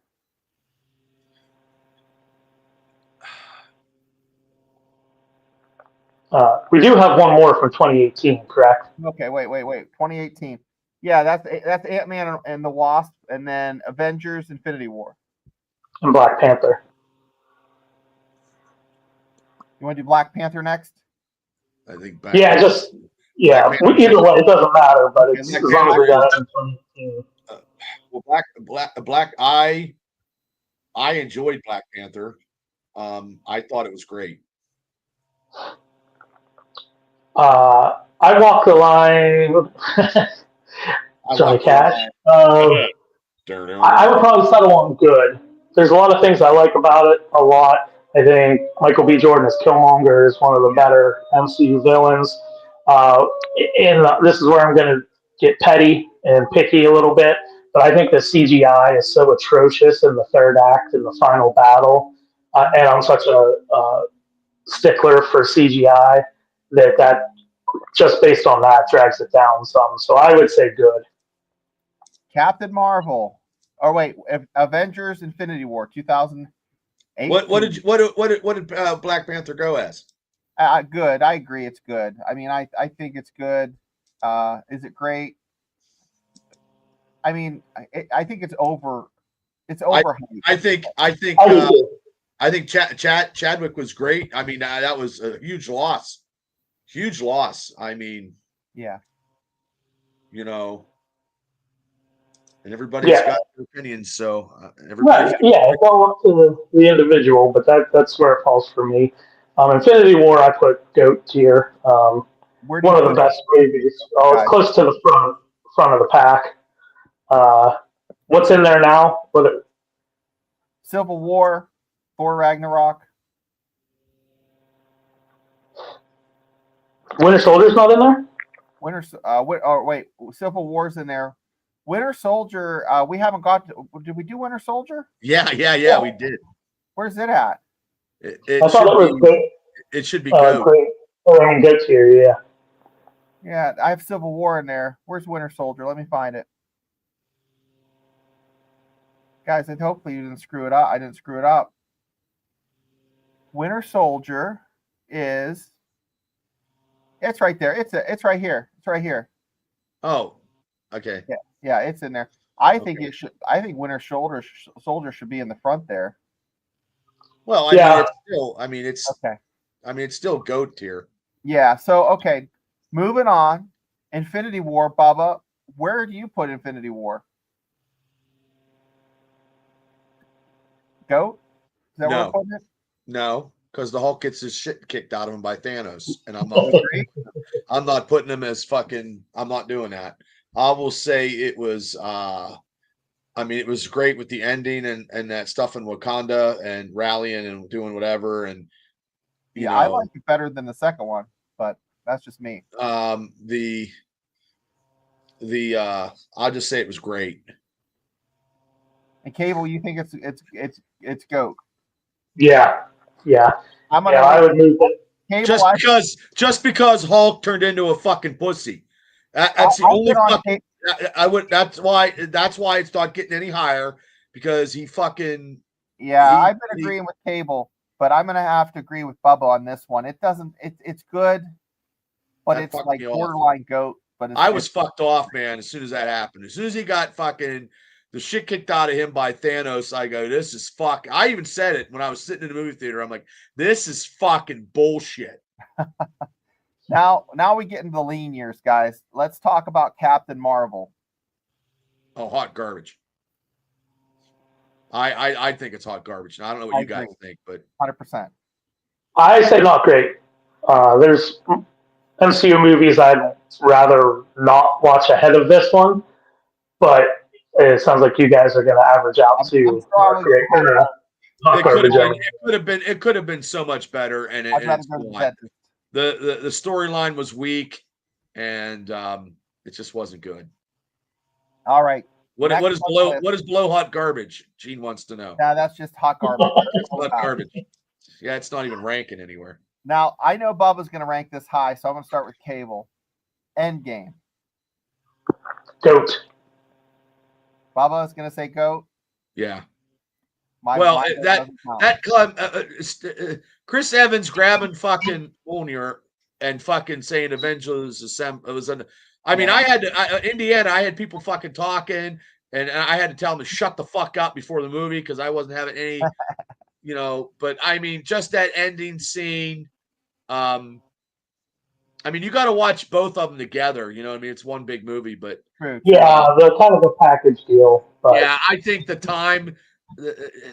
We do have one more from 2018, correct? Okay, wait. 2018. Yeah, that's Ant-Man and the Wasp, and then Avengers: Infinity War. And Black Panther. You want to do Black Panther next? I think. Either way, it doesn't matter. But it's as long as we got it in 2018. I enjoyed Black Panther. I thought it was great. I walk the line. Johnny Cash. I would probably settle on good. There's a lot of things I like about it a lot. I think Michael B. Jordan as Killmonger is one of the better MCU villains. And this is where I'm going to get petty and picky a little bit, but I think the CGI is so atrocious in the third act in the final battle, and I'm such a stickler for CGI that just based on that drags it down some. So I would say good. Captain Marvel. Or wait, Avengers: Infinity War 2008. What did Black Panther go as? Good. I agree. It's good. I mean, I think it's good. Is it great? I mean, I think it's over. It's over. I think Chadwick was great. I mean, that was a huge loss. Huge loss. I mean, yeah. And everybody's got their opinions, so it's all up to the individual, but that's where it falls for me. Infinity War, I put GOAT tier. One of the best movies. It's close to the front of the pack. What's in there now? Civil War, Thor Ragnarok. Winter Soldier's not in there? Civil War's in there. Winter Soldier, we haven't got to, did we do Winter Soldier? Yeah, we did. Where's it at? I thought it was great. It should be good. Great. Good tier, yeah. Yeah, I have Civil War in there. Where's Winter Soldier? Let me find it. Guys, hopefully you didn't screw it up. I didn't screw it up. Winter Soldier is... It's right there. It's right here. It's right here. Oh, okay. Yeah, it's in there. I think it should. I think Winter Soldier should be in the front there. Well, it's still. It's okay. It's still GOAT tier. Yeah. So okay, moving on. Infinity War, Bubba. Where do you put Infinity War? Goat? Is that where we're No, putting it? no, because the Hulk gets his shit kicked out of him by Thanos, and You agree? I'm not putting him as fucking. I'm not doing that. I will say it was. I mean, it was great with the ending and that stuff in Wakanda and rallying and doing whatever, and you Yeah, I know, like it better than the second one, but that's just me. the I'll just say it was great. And Cable, you think it's goat? Yeah, yeah, I'm yeah. gonna I leave would move it. Cable. I Just because Hulk turned into a fucking pussy. That's the I'll only put on fucking. I would. That's why it's not getting any higher because he fucking Yeah, he I've been agreeing with Cable, but I'm gonna have to agree with Bubba on this one. It doesn't. It's good, but that it's fucked like me off. borderline goat. But I it's was fucked off, man. As soon as that happened, as soon as he got fucking the shit kicked out of him by Thanos, I go, "This is fuck." I even said it when I was sitting in the movie theater. I'm like, "This is fucking bullshit." now we get into the lean years, guys. Let's talk about Captain Marvel. Oh, hot garbage. I think it's hot garbage. Now, I don't know what I you agree, guys think, but 100%. I say not great. There's MCU movies I'd rather not watch ahead of this one, but it sounds like you guys are going to average out I'm to not strongly great. Not it could have garbage. I been mean. so much better, and I'd rather it's go to the not. dentist. The storyline was weak, and it just wasn't good. All right. What Next on the list. what is below hot garbage? Gene wants to know. Now that's just hot garbage. It's not garbage. Yeah, it's not even ranking anywhere. Now I know Bubba's going to rank this high, so I'm going to start with Cable. Endgame. Goat. Bubba is going to say goat. Yeah. My Well, vote that doesn't count. that club, Chris Evans grabbing fucking Mjolnir and fucking saying Avengers Assemble. It was an. I mean, Yeah. I had to, Indiana. I had people fucking talking, and I had to tell them to shut the fuck up before the movie because I wasn't having any, But I mean, just that ending scene. I mean, you got to watch both of them together. You know what I mean? It's one big movie, but True. Yeah, the kind of a package deal, but yeah, I think the time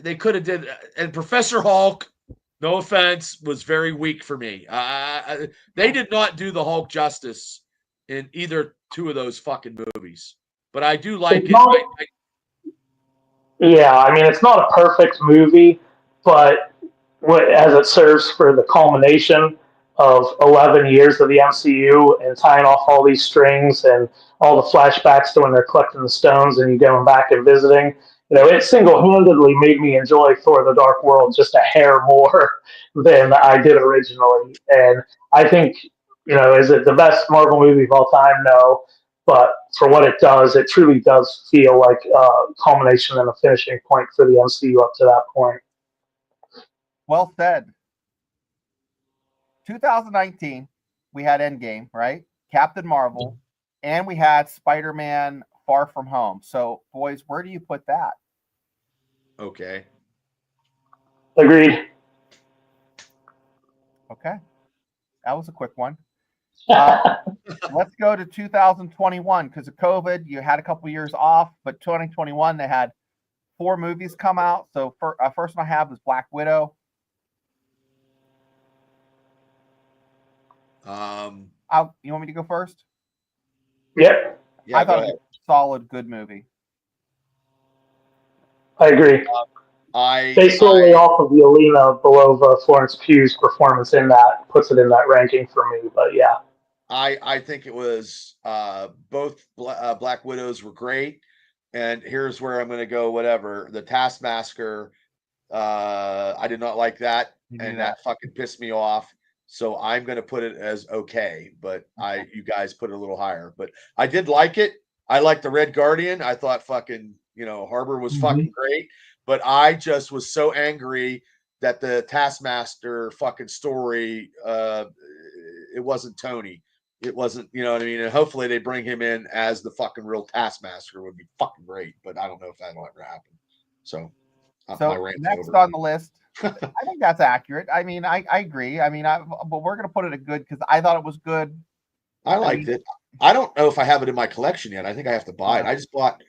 they could have did, and Professor Hulk, no offense, was very weak for me. They did not do the Hulk justice in either two of those fucking movies. But I do like it's it. not. Yeah, I mean, it's not a perfect movie, but as it serves for the culmination of 11 years of the MCU and tying off all these strings and all the flashbacks to when they're collecting the stones and you going back and visiting. It single-handedly made me enjoy Thor: The Dark World just a hair more than I did originally. And I think, is it the best Marvel movie of all time? No. But for what it does, it truly does feel like a culmination and a finishing point for the MCU up to that point. Well said. 2019, we had Endgame, right? Captain Marvel, and we had Spider-Man Far From Home. So, boys, where do you put that? Okay. Agreed. Okay. That was a quick one. Let's go to 2021 because of COVID. You had a couple years off, but 2021 they had 4 movies come out. So first one I have is Black Widow. You want me to go first? Yep, Yeah, I thought go it was ahead. a solid, good movie. I agree. Based solely off of the Alina Belova Florence Pugh's performance in that, puts it in that ranking for me. But yeah, I think it was both Black Widows were great, and here's where I'm going to go. Whatever the Taskmaster, I did not like that, and that fucking pissed me off. So I'm going to put it as okay, but you guys put it a little higher. But I did like it. I liked the Red Guardian. I thought fucking Harbor was fucking great, but I just was so angry that the Taskmaster fucking story it wasn't Tony. It wasn't, you know what I mean? And hopefully they bring him in as the fucking real Taskmaster would be fucking great, but I don't know if that'll ever happen. So my So rant's next over. on the list, I think that's accurate. I mean, I agree. I mean, but we're gonna put it a good because I thought it was good. I liked it. I don't know if I have it in my collection yet. I think I have to buy it. I just bought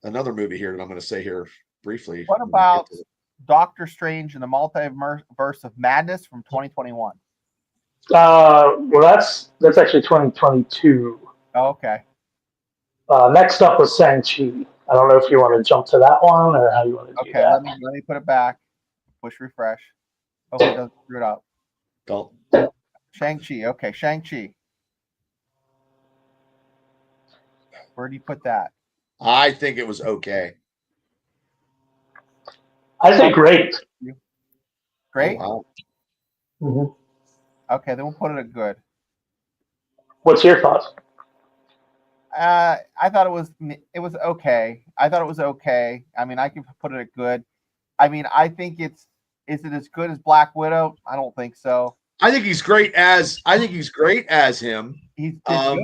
another movie here that I'm going to say here briefly. What about Doctor Strange and the Multiverse of Madness from 2021? Well, that's actually 2022. Oh, okay. Next up was Shang-Chi. I don't know if you want to jump to that one or how you want to do Okay, that. let me put it back. Push refresh. Hopefully it doesn't screw it up. Don't. Shang-Chi. Okay, Shang-Chi. Where do you put that? I think it was okay. I say great. Great? Oh, wow. Mm-hmm. Okay, then we'll put it at good. What's your thoughts? I thought it was okay. I thought it was okay. I mean, I can put it at good. I mean, I think is it as good as Black Widow? I don't think so. I think he's great as him. He's good.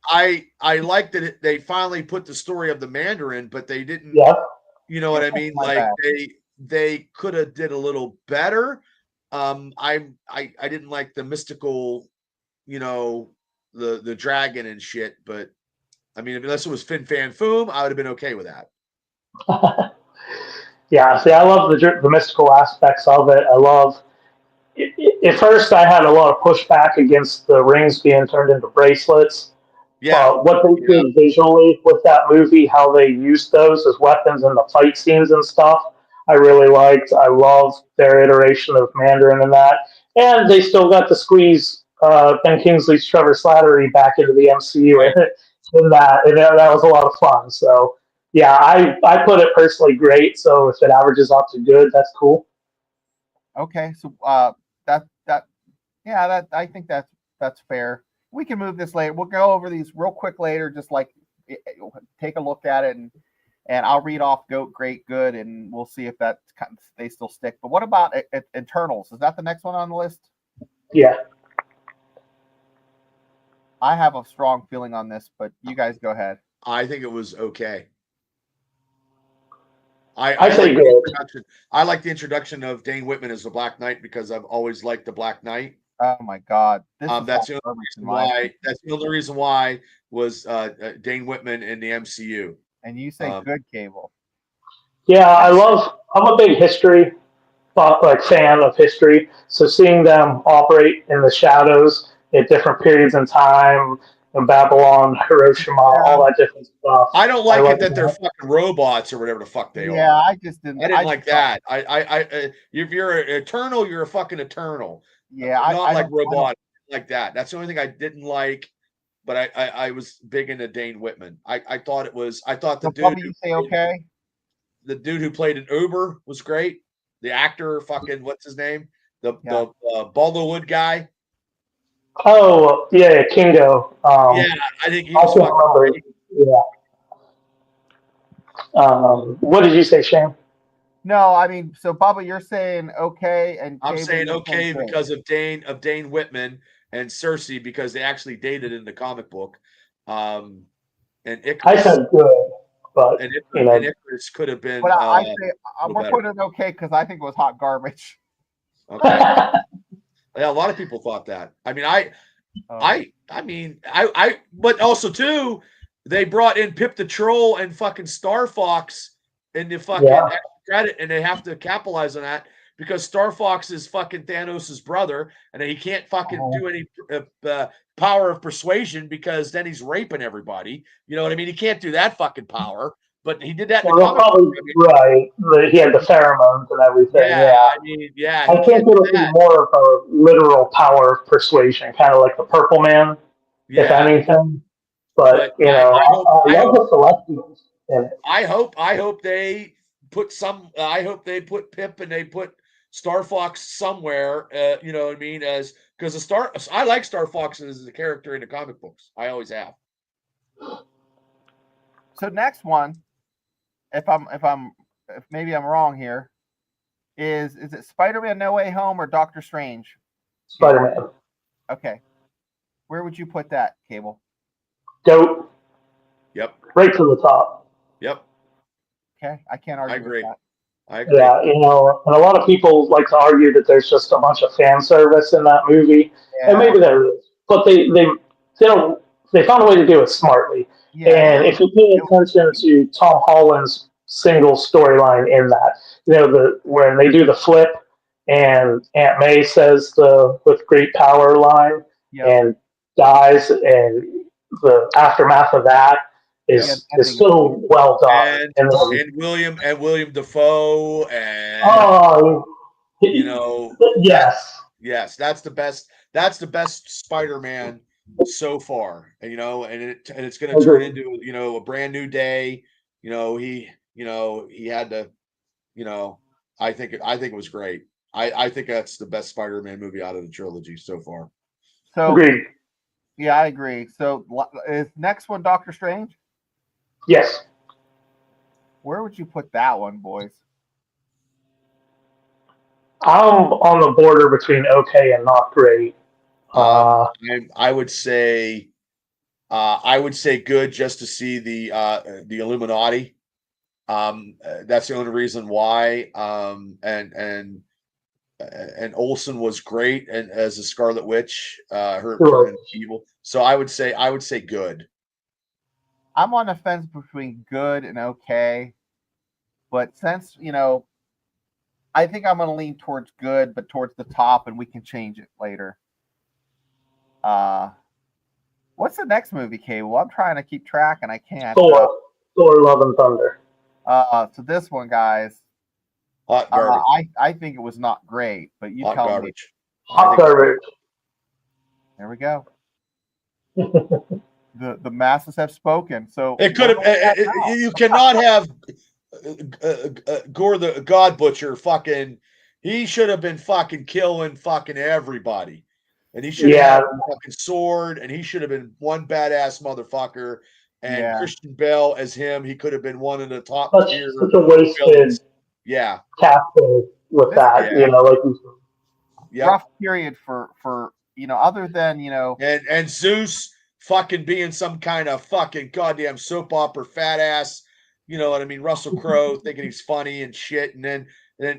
I like that they finally put the story of the Mandarin, but they didn't. Yeah. You know what I mean? Like they could have did a little better. I didn't like the mystical, the dragon and shit. But I mean, unless it was Fin Fan Foom, I would have been okay with that. Yeah. See, I love the mystical aspects of it. I love. At first, I had a lot of pushback against the rings being turned into bracelets. Yeah. But what they did visually with that movie, how they used those as weapons in the fight scenes and stuff, I really liked. I love their iteration of Mandarin in that. And they still got to squeeze Ben Kingsley's Trevor Slattery back into the MCU in that. And that was a lot of fun. So, yeah, I put it personally great. So if it averages out to good, that's cool. Okay, so I think that's fair. We can move this later. We'll go over these real quick later, just like take a look at it and I'll read off goat, great, good, and we'll see if that they still stick. But what about Eternals? Is that the next one on the list? Yeah. I have a strong feeling on this, but you guys go ahead. I think it was okay. I say good. I like the introduction of Dane Whitman as the Black Knight because I've always liked the Black Knight. Oh my God! That's the only reason why was Dane Whitman in the MCU. And you say good, Cable. Yeah, I'm a big history fan of history. So seeing them operate in the shadows at different periods in time, in Babylon, Hiroshima, all that different stuff. I don't like it that they're fucking robots or whatever the fuck they are. Yeah, I didn't like that. If you're an Eternal, you're a fucking Eternal. Yeah, not like robot like that. That's the only thing I didn't like. But I was big into Dane Whitman. I thought the dude. You say okay? The dude who played an Uber was great. The actor, fucking what's his name? The Baldowood guy. Oh yeah, Kingo. Yeah, I think he was fucking great. Yeah. What did you say, Shane? No, I mean, so Bubba, you're saying okay, and I'm saying okay because of Dane Whitman and Cersei because they actually dated in the comic book. And Icarus, I said good, but and Icarus could have been. But I say we're putting it okay because I think it was hot garbage. Okay. Yeah, a lot of people thought that. I mean, but also too, they brought in Pip the Troll and fucking Star Fox in the fucking extra credit, and they have to capitalize on that because Star Fox is fucking Thanos' brother, and he can't fucking do any power of persuasion because then he's raping everybody. You know what I mean? He can't do that fucking power, but he did that. Right. He had the pheromones and everything. Yeah. I mean, yeah. I think it'll be more of a literal power of persuasion, kind of like the Purple Man, if anything. But I love the Celestials in it. I hope they put Pip and they put Star Fox somewhere. You know what I mean? Because I like Star Fox as a character in the comic books. I always have. So next one, if maybe I'm wrong here, is it Spider-Man No Way Home or Doctor Strange? Spider-Man. Okay. Where would you put that, Cable? Dope. Yep. Right to the top. Yep. Okay, I can't argue with that. I agree. Yeah, and a lot of people like to argue that there's just a bunch of fan service in that movie, and Yeah, maybe there is, but they don't they found a way to do it smartly. yeah. And if you pay It was, attention to Tom Holland's single storyline in that, when they do the flip, and Aunt May says the "with great power" line, yep. and dies, and the aftermath of that Yeah, Yep. the is ending is so well done. And And then, William Defoe and oh, you know that yes. yes, that's the best Spider-Man so far. And it's going to turn Agreed. into, a brand new day. He had to, you know, I think it was great. I think that's the best Spider-Man movie out of the trilogy so far. so. Agreed. Yeah, I agree. So is next one Doctor Strange? Yes. Where would you put that one, boys? I'm on the border between okay and not great. Um, Uh, I would say good just to see the Illuminati. That's the only reason why. And Olsen was great and as a Scarlet Witch, her sure. turning evil. So I would say good. I'm on the fence between good and okay, but since I think I'm going to lean towards good, but towards the top, and we can change it later. Uh, what's the next movie, Cable? I'm trying to keep track and I can't. Thor. Thor, Love and Thunder. So this one, guys, Hot garbage. I think it was not great, but you Hot tell me. garbage. Hot garbage. There we go. The masses have spoken. So It could have. You cannot have Gore the God Butcher fucking. He should have been fucking killing fucking everybody, and he should have Yeah. had a fucking sword, and he should have been one badass motherfucker. And Yeah. Christian Bale as him, he could have been one of the top Such, tier such a wasted villains. Yeah, casting with This that. yeah, Like you said. yep. rough period for other than And Zeus fucking being some kind of fucking goddamn soap opera fat ass, you know what I mean? Russell Crowe thinking he's funny and shit, and then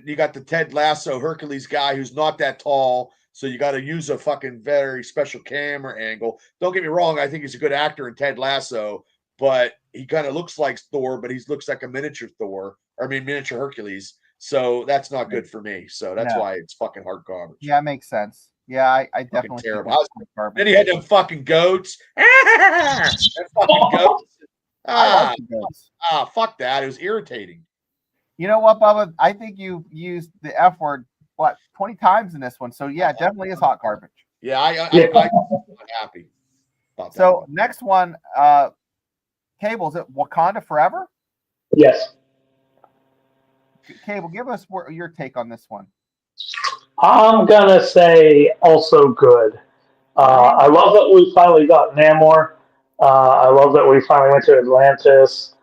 you got the Ted Lasso Hercules guy who's not that tall, so you got to use a fucking very special camera angle. Don't get me wrong, I think he's a good actor in Ted Lasso, but he kind of looks like Thor, but he looks like a miniature Thor, or I mean miniature Hercules. So that's not good for me. So that's No. why it's fucking hard garbage. Yeah, it makes sense. Yeah, I Fucking definitely think terrible. it's garbage. Then he had them fucking goats. Them fucking goats. I like Ah, the goats. fuck that. It was irritating. You know what, Bubba? I think you used the F word 20 times in this one. So yeah, it definitely is hot garbage. Yeah, I'm happy about that. So next one, Cable, is it Wakanda Forever? Yes. Cable, give us your take on this one. I'm gonna say also good. I love that we finally got Namor. I love that we finally went to Atlantis,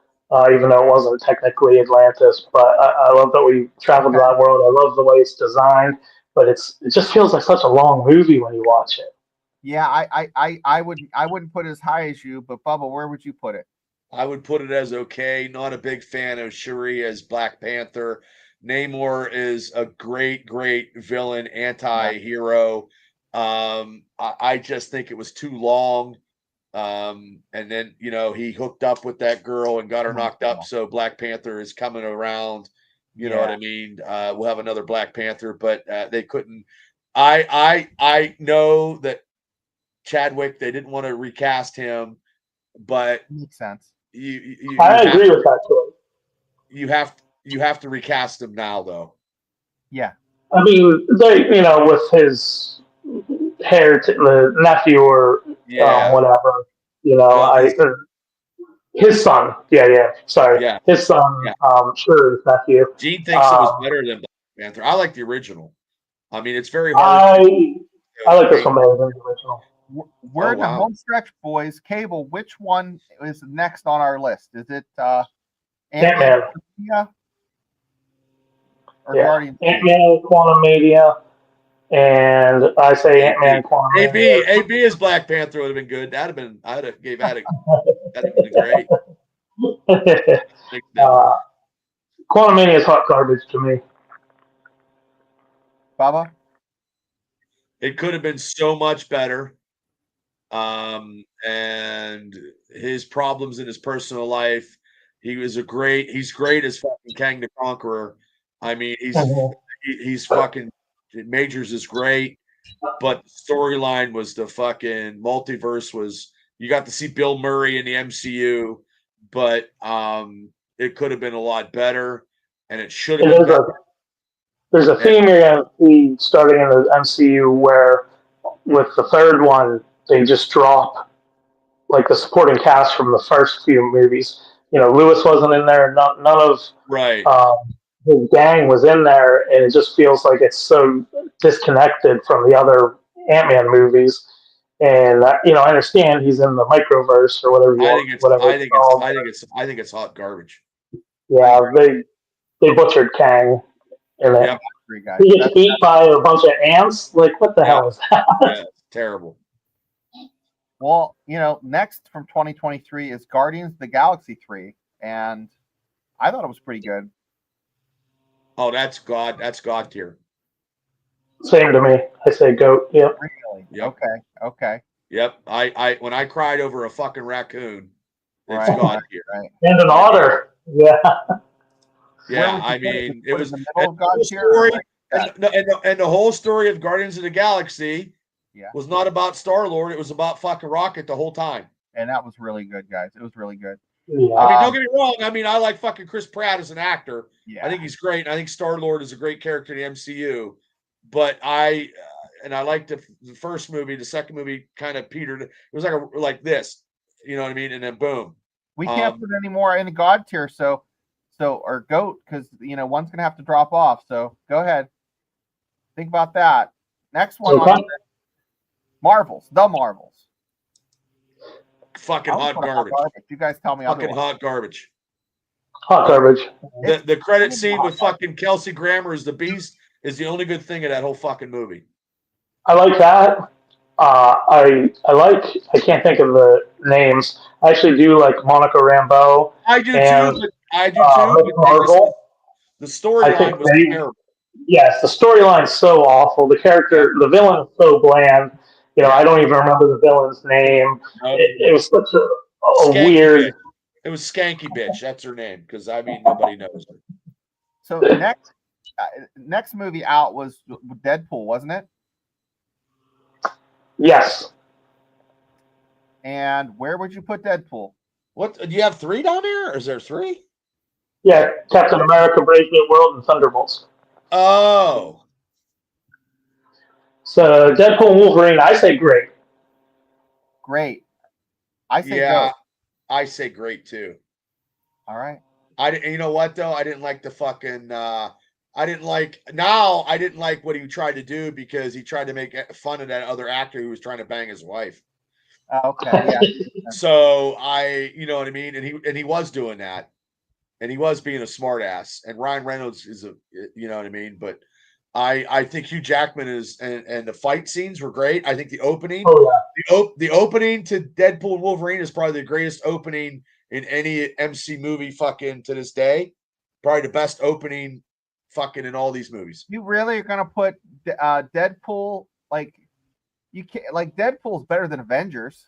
even though it wasn't technically Atlantis. But I love that we traveled to that world. I love the way it's designed, but it just feels like such a long movie when you watch it. Yeah, I wouldn't put it as high as you, but Bubba, where would you put it? I would put it as okay. Not a big fan of Shuri as Black Panther. Namor is a great, great villain, anti-hero. I just think it was too long. And then, he hooked up with that girl and got her knocked up. So Black Panther is coming around. You know what I mean? We'll have another Black Panther, but they couldn't. I know that Chadwick, they didn't want to recast him, but Makes sense. I agree with that too. You have to recast him now, though. Yeah. I mean, with his the nephew or whatever, his son. Yeah. Sorry, Yeah. his son. Sure, his nephew. Gene thinks it was better than Black Panther. I like the original. I mean, it's very hard. I like this one better than the original. We're in the home stretch, boys. Cable, which one is next on our list? Is it Ant-Man? Or Guardians? Ant-Man, Quantumania, and I say Ant-Man, Quantumania. AB as Black Panther would have been good. That'd have been great. Quantumania is hot garbage to me. Baba? It could have been so much better. And his problems in his personal life. He's great as fucking Kang the Conqueror. I mean, he's fucking Majors is great, but the storyline was the fucking multiverse was you got to see Bill Murray in the MCU, but it could have been a lot better, and it should have been better. There's a theme you're going to see starting in the MCU where, with the third one, they just drop like the supporting cast from the first few movies. You know, Lewis wasn't in there. None of Right. his gang was in there, and it just feels like it's so disconnected from the other Ant-Man movies. And you know, I understand he's in the microverse or whatever. I think it's hot garbage. Yeah, they butchered Kang, and Yep. he gets beat by a bunch of ants. Like, what the hell is that? Yeah, it's terrible. Well, you know, next from 2023 is Guardians of the Galaxy 3, and I thought it was pretty good. Oh, that's God tier. Same to me. I say goat. Yep. Really? Yep. Okay. Yep. I when I cried over a fucking raccoon, it's Right, God tier. Right. And an otter. Yeah. Yeah, I mean, it was in the middle of God tier, story, right? and the whole story of Guardians of the Galaxy Yeah. was not about Star-Lord. It was about fucking Rocket the whole time. And that was really good, guys. It was really good. Yeah. I mean, don't get me wrong. I mean, I like fucking Chris Pratt as an actor. Yeah. I think he's great. I think Star-Lord is a great character in the MCU. But I liked the first movie. The second movie kind of petered. It was like this, you know what I mean? And then boom. We can't put any more in the God tier, or goat, because you know one's gonna have to drop off. So go ahead, think about that. Next one on Marvels, the Marvels. Fucking hot garbage. You guys tell me. Fucking hot garbage. Hot garbage. The credit scene with fucking Kelsey Grammer as the Beast is the only good thing of that whole fucking movie. I like that. I can't think of the names. I actually do like Monica Rambeau. I do and, too. But Marvel. The storyline was terrible. Yes, the storyline's so awful. The character, the villain is so bland. You know, I don't even remember the villain's name. It was such a weird. Bitch. It was Skanky Bitch. That's her name, because I mean nobody knows her. So next movie out was Deadpool, wasn't it? Yes. And where would you put Deadpool? What, do you have 3 down there? Or is there 3? Yeah, Captain America, Brave New World, and Thunderbolts. Oh. So Deadpool and Wolverine, I say great. Great. I say goat. I say great too. All right. You know what though? I didn't like the fucking I didn't like what he tried to do, because he tried to make fun of that other actor who was trying to bang his wife. Okay. Yeah. So you know what I mean? And he was doing that. And he was being a smart ass. And Ryan Reynolds is you know what I mean? But I think Hugh Jackman and the fight scenes were great. I think the opening, the opening to Deadpool and Wolverine is probably the greatest opening in any MC movie fucking to this day. Probably the best opening fucking in all these movies. You really are gonna put Deadpool like you can't like Deadpool's better than Avengers?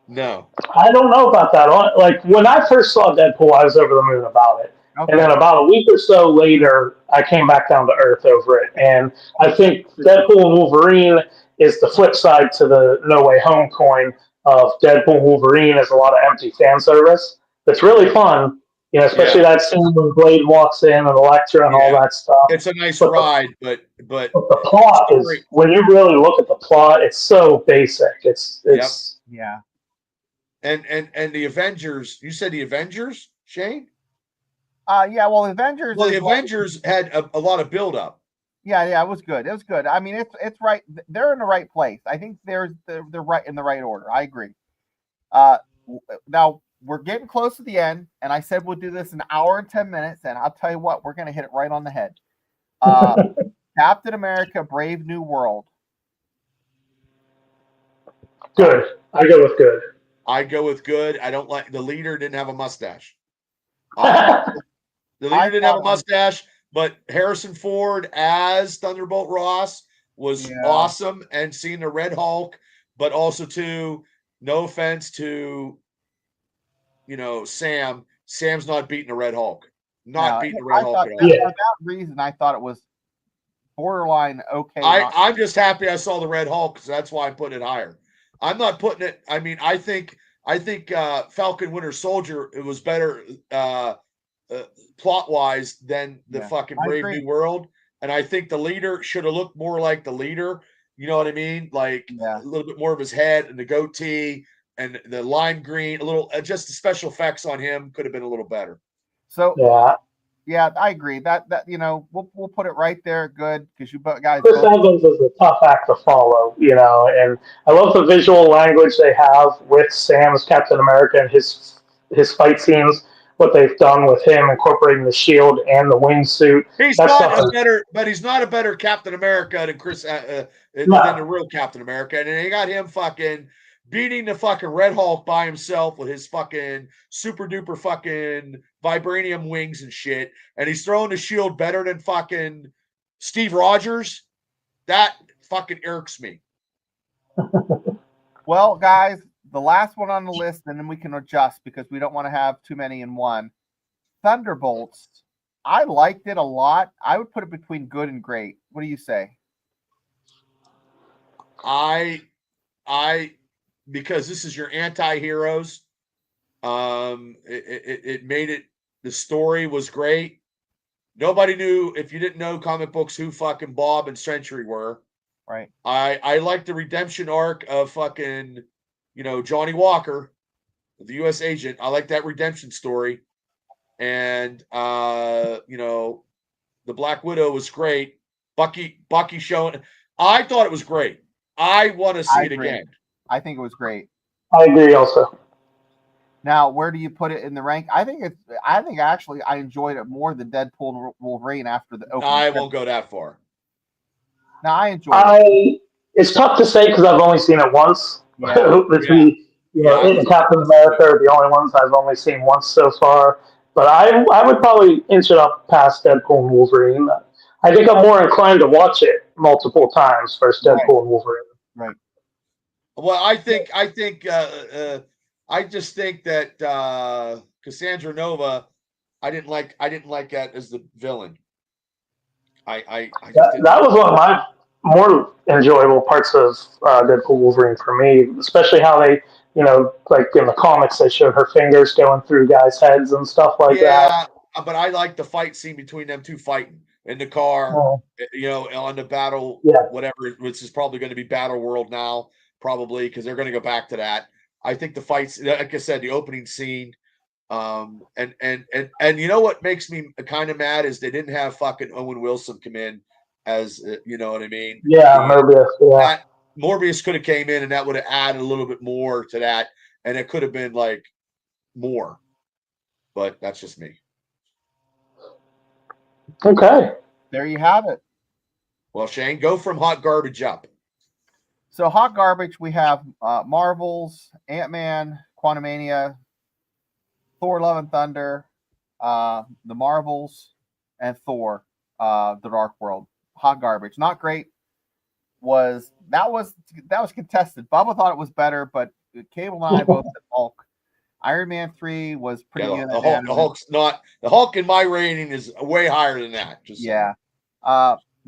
No, I don't know about that. Like when I first saw Deadpool, I was over the moon about it. Okay. And then about a week or so later, I came back down to earth over it. And I think Deadpool and Wolverine is the flip side to the No Way Home coin of Deadpool and Wolverine is a lot of empty fan service. It's really fun, you know, especially that scene when Blade walks in and Elektra and all that stuff. It's a nice ride, but the plot is, when you really look at the plot, it's so basic. It's yeah. And the Avengers, you said the Avengers, Shane? Yeah, well, Avengers. Well, the Avengers had a lot of buildup. Yeah, it was good. It was good. I mean, it's right. They're in the right place. I think they're right in the right order. I agree. Now we're getting close to the end, and I said we'll do this in an hour and 10 minutes, and I'll tell you what, we're gonna hit it right on the head. Captain America: Brave New World. Good. I go with good. I go with good. I don't like the leader didn't have a mustache. The leader didn't have a mustache, but Harrison Ford as Thunderbolt Ross was awesome, and seeing the Red Hulk, but also too, no offense to Sam's not beating the Red Hulk. Beating the Red Hulk at all. For that reason, I thought it was borderline okay. I'm just happy I saw the Red Hulk, so that's why I'm putting it higher. I'm not putting it. I mean, I think Falcon Winter Soldier, it was better plot wise than the fucking Brave New World, and I think the leader should have looked more like the leader. You know what I mean? Like a little bit more of his head and the goatee and the lime green. A little, just the special effects on him could have been a little better. So yeah, I agree. That we'll put it right there. Good, because you guys. Chris Evans is a tough act to follow, and I love the visual language they have with Sam as Captain America and his fight scenes. What they've done with him, incorporating the shield and the wingsuit. He's not a better Captain America than than the real Captain America. And they got him fucking beating the fucking Red Hulk by himself with his fucking super duper fucking vibranium wings and shit. And he's throwing the shield better than fucking Steve Rogers. That fucking irks me. Well, guys, the last one on the list, and then we can adjust because we don't want to have too many in one. Thunderbolts. I liked it a lot. I would put it between good and great. What do you say? Because this is your anti-heroes. It made it. The story was great. Nobody knew, if you didn't know comic books, who fucking Bob and Sentry were. Right. I like the redemption arc of fucking, Johnny Walker, the U.S. agent. I like that redemption story. And the Black Widow was great. Bucky showing. I thought it was great. I want to see it again. I think it was great. I agree also. Now, where do you put it in the rank? I think actually I enjoyed it more than Deadpool and Wolverine after the opening. I won't go that far. Now, I enjoyed it. It's tough to say because I've only seen it once. Yeah. And Captain America are the only ones I've only seen once so far. But I would probably inch it up past Deadpool and Wolverine. I think I'm more inclined to watch it multiple times versus Deadpool and Wolverine. Right. Well, I just think that Cassandra Nova, I didn't like that as the villain. That was one of my more enjoyable parts of Deadpool Wolverine for me, especially how they, like in the comics, they showed her fingers going through guys' heads and stuff like that. Yeah, but I like the fight scene between them two fighting in the car, on the battle, whatever, which is probably going to be Battle World now, probably, because they're going to go back to that. I think the fights, like I said, the opening scene, and you know what makes me kind of mad is they didn't have fucking Owen Wilson come in as, you know what I mean? Yeah, Morbius. Yeah, Morbius could have came in and that would have added a little bit more to that, and it could have been like more. But that's just me. Okay. There you have it. Well, Shane, go from hot garbage up. So hot garbage, we have Marvel's Ant-Man, Quantumania, Thor: Love and Thunder, the Marvels, and Thor: The Dark World. Hot garbage, not great. That was contested. Bubba thought it was better, but Cable and I both said Hulk. Iron Man 3 was pretty good. The Hulk in my rating is way higher than that.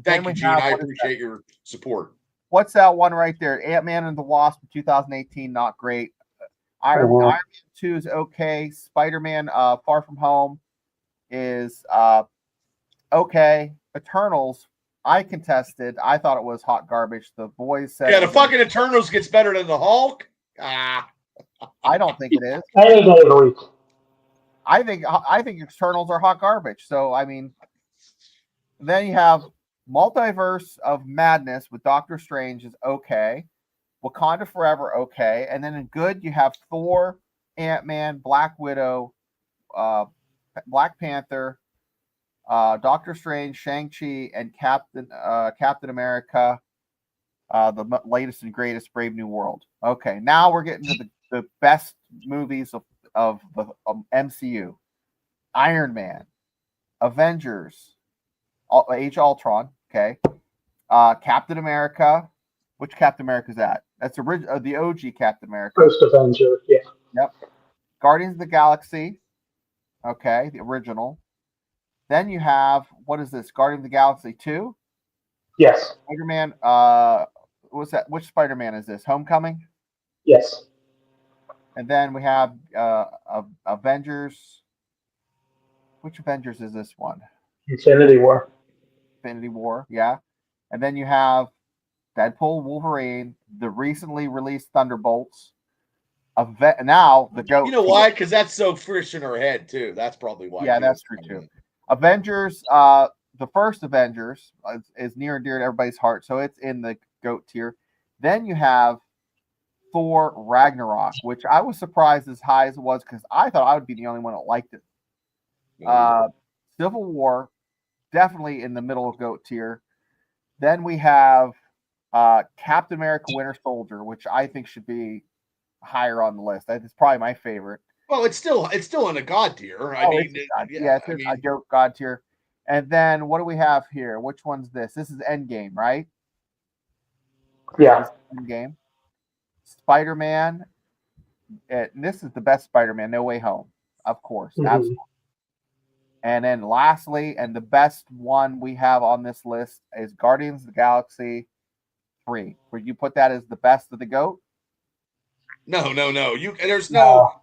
Thank you, Gene. I appreciate your support. What's that one right there? Ant-Man and the Wasp, 2018, not great. Iron Man 2 is okay. Spider-Man Far From Home is okay. Eternals, I contested. I thought it was hot garbage. The boys said the fucking Eternals gets better than the Hulk. I don't think it is. Any day of the week. I think Eternals are hot garbage. So I mean, then you have Multiverse of Madness with Doctor Strange is okay. Wakanda Forever, okay. And then in good, you have Thor, Ant-Man, Black Widow, Black Panther, Doctor Strange, Shang-Chi, and Captain America, the latest and greatest Brave New World. Okay, now we're getting to the best movies of the MCU. Iron Man. Avengers, Age of Ultron. Okay. Captain America. Which Captain America is that? That's the OG Captain America. First Avenger, yeah. Yep. Guardians of the Galaxy. Okay, the original. Then you have, what is this? Guardians of the Galaxy 2? Yes. Spider-Man. What's that? Which Spider-Man is this? Homecoming? Yes. And then we have Avengers. Which Avengers is this one? Infinity War. Infinity War, yeah. And then you have Deadpool, Wolverine, the recently released Thunderbolts. Now the GOAT. You know why? Because that's so fresh in her head too. That's probably why. Yeah, that's true too. Avengers, the first Avengers is near and dear to everybody's heart, so it's in the GOAT tier. Then you have Thor Ragnarok, which I was surprised as high as it was because I thought I would be the only one that liked it. Civil War, definitely in the middle of GOAT tier. Then we have Captain America Winter Soldier, which I think should be higher on the list. It's probably my favorite. Well, it's still in a God tier. It's a GOAT God tier. And then what do we have here? Which one's this? This is Endgame, right? Yeah. Endgame. Spider-Man. This is the best Spider-Man, No Way Home, of course. Mm-hmm. Absolutely. And then lastly, and the best one we have on this list is Guardians of the Galaxy 3. Would you put that as the best of the GOAT? No. There's no.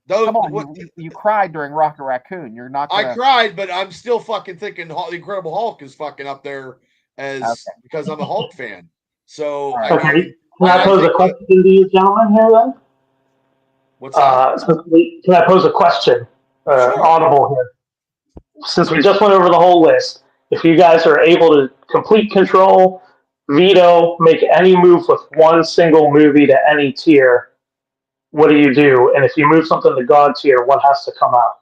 Those, come on, you cried during Rocket Raccoon. You're not gonna... I cried, but I'm still fucking thinking the Incredible Hulk is fucking up there because I'm a Hulk fan. So right. Okay. Can I pose a question to you gentlemen here then? What's that? Can I pose a question? Sure. Audible here. Since we just went over the whole list, if you guys are able to complete control, veto, make any move with one single movie to any tier, what do you do? And if you move something to God tier, what has to come out?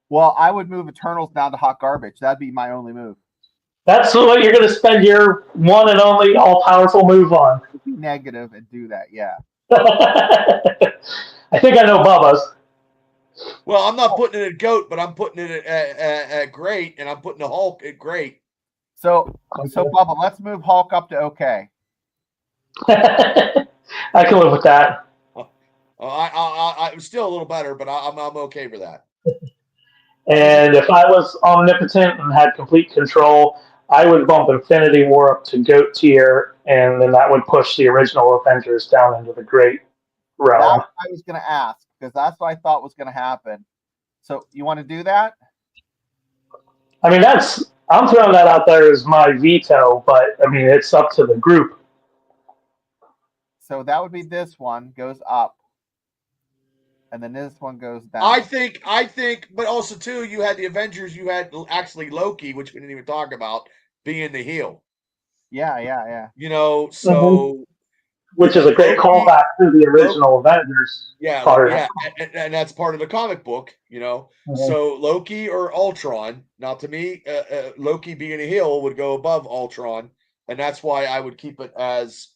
Well, I would move Eternals down to hot garbage. That'd be my only move. That's what you're going to spend your one and only all-powerful move on. Be negative and do that, yeah. I think I know Bubba's. Well, I'm not putting it at GOAT, but I'm putting it at great, and I'm putting the Hulk at great. So Bubba, let's move Hulk up to okay. I can live with that. I'm still a little better, but I'm okay with that. And if I was omnipotent and had complete control, I would bump Infinity War up to GOAT tier, and then that would push the original Avengers down into the great realm. That's what I was going to ask, because that's what I thought was going to happen. So you want to do that? I mean, I'm throwing that out there as my veto, but I mean, it's up to the group. So that would be this one goes up, and then this one goes down. I think, but also too, you had the Avengers. You had actually Loki, which we didn't even talk about, being the heel. Yeah. You know, so which is a great callback to the original Avengers. Yeah, and that's part of the comic book. You know, Mm-hmm. So Loki or Ultron. Now, to me, Loki being a heel would go above Ultron, and that's why I would keep it as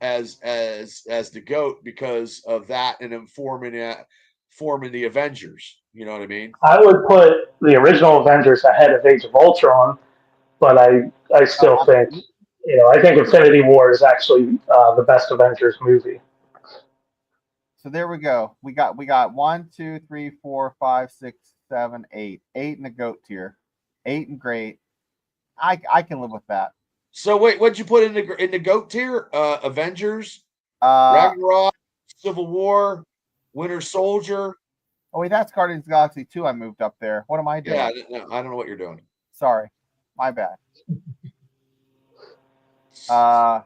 the GOAT because of that and then forming the Avengers. You know what I mean? I would put the original Avengers ahead of Age of Ultron, but I still think, I think Infinity War is actually the best Avengers movie. So there we go. We got 1, 2, 3, 4, 5, 6, 7, 8. 8 in the GOAT tier. 8 and great. I can live with that. So wait, what'd you put in the GOAT tier? Avengers, Ragnarok, Civil War, Winter Soldier. Oh wait, that's Guardians of the Galaxy 2. I moved up there. What am I doing? Yeah, no, I don't know what you're doing. Sorry, my bad. So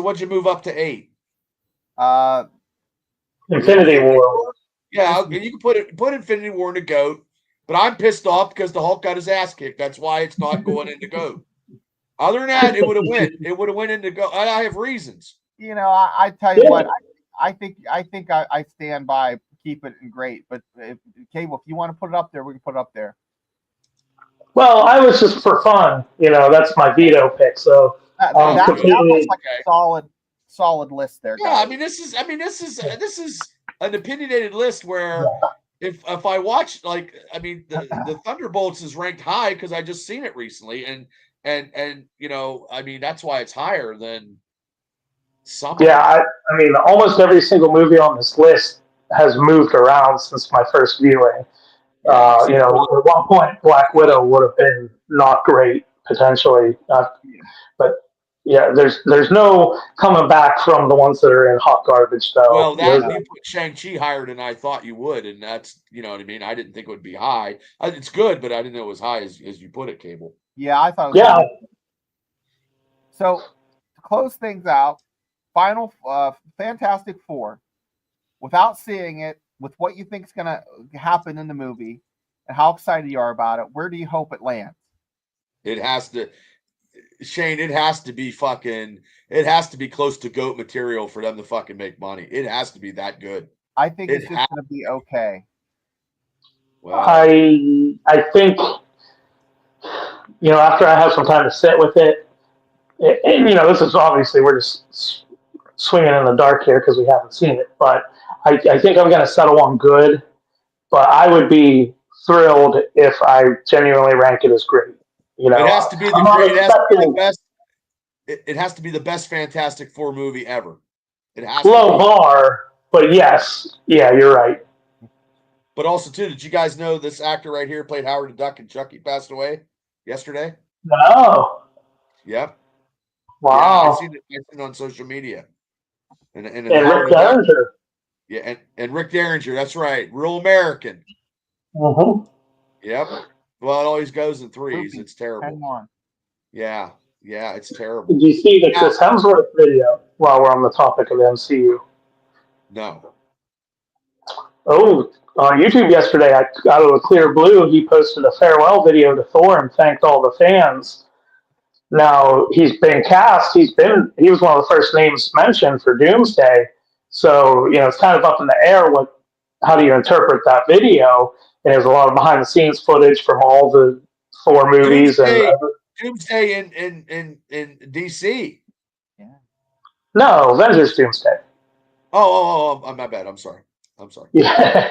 what'd you move up to 8? Infinity War. Yeah, you can put Infinity War in the GOAT, but I'm pissed off because the Hulk got his ass kicked. That's why it's not going into GOAT. Other than that, it would have went. It would have went into GOAT. I have reasons. I tell you what, I think I stand by keep it in great. But Cable, if you want to put it up there, we can put it up there. Well, I was just for fun. That's my veto pick. So that was like a solid list there. Yeah, guys. I mean this is an opinionated list where if I watch, like, I mean, the Thunderbolts is ranked high because I just seen it recently, and you know, I mean, that's why it's higher than some of Yeah, them. I mean, almost every single movie on this list has moved around since my first viewing. Yeah, You know, at one point, Black Widow would have been not great potentially, but yeah, there's no coming back from the ones that are in hot garbage though. well, that you put Shang-Chi higher than I thought you would, and that's, you know what I mean. I didn't think it would be high. It's good, but I didn't know it was high as you put it, Cable. Yeah, I thought it was Yeah, So to close things out, final Fantastic Four, without seeing it, with what you think is going to happen in the movie, and how excited you are about it, where do you hope it lands? It has to, Shane. It has to be fucking. It has to be close to GOAT material for them to fucking make money. It has to be that good. I think It it's just going to be okay. Well, I think, you know, after I have some time to sit with it, and you know, this is obviously we're just swinging in the dark here because we haven't seen it, but I think I'm going to settle on good. But I would be thrilled if I genuinely rank it as great. You it know, has to be I'm the not great. It has to be the expecting best. It has to be the best Fantastic Four movie ever. It has to low be. bar, but yes, yeah, you're right. But also, too, did you guys know this actor right here played Howard the Duck and Chucky passed away yesterday? No, Yep. Yeah, I wow, seen it. I seen it on social media. And and Rick Howard the Duck. Derringer. Yeah, and Rick Derringer. That's right, real American. Mm-hmm. Yep. Well, it always goes in threes. Movie It's terrible. 10-1. Yeah, yeah, it's Did terrible. you see the Now, Chris Hemsworth video while we're on the topic of MCU? no. Oh, on YouTube yesterday, I out of the clear blue, he posted a farewell video to Thor and thanked all the fans. Now he's been cast. He was one of the first names mentioned for Doomsday. So you know it's kind of up in the air. How do you interpret that video? And there's a lot of behind the scenes footage from all the Thor movies and Doomsday, Doomsday in DC. Yeah. no Avengers Doomsday. Oh, my bad. I'm sorry. I'm sorry. Yeah,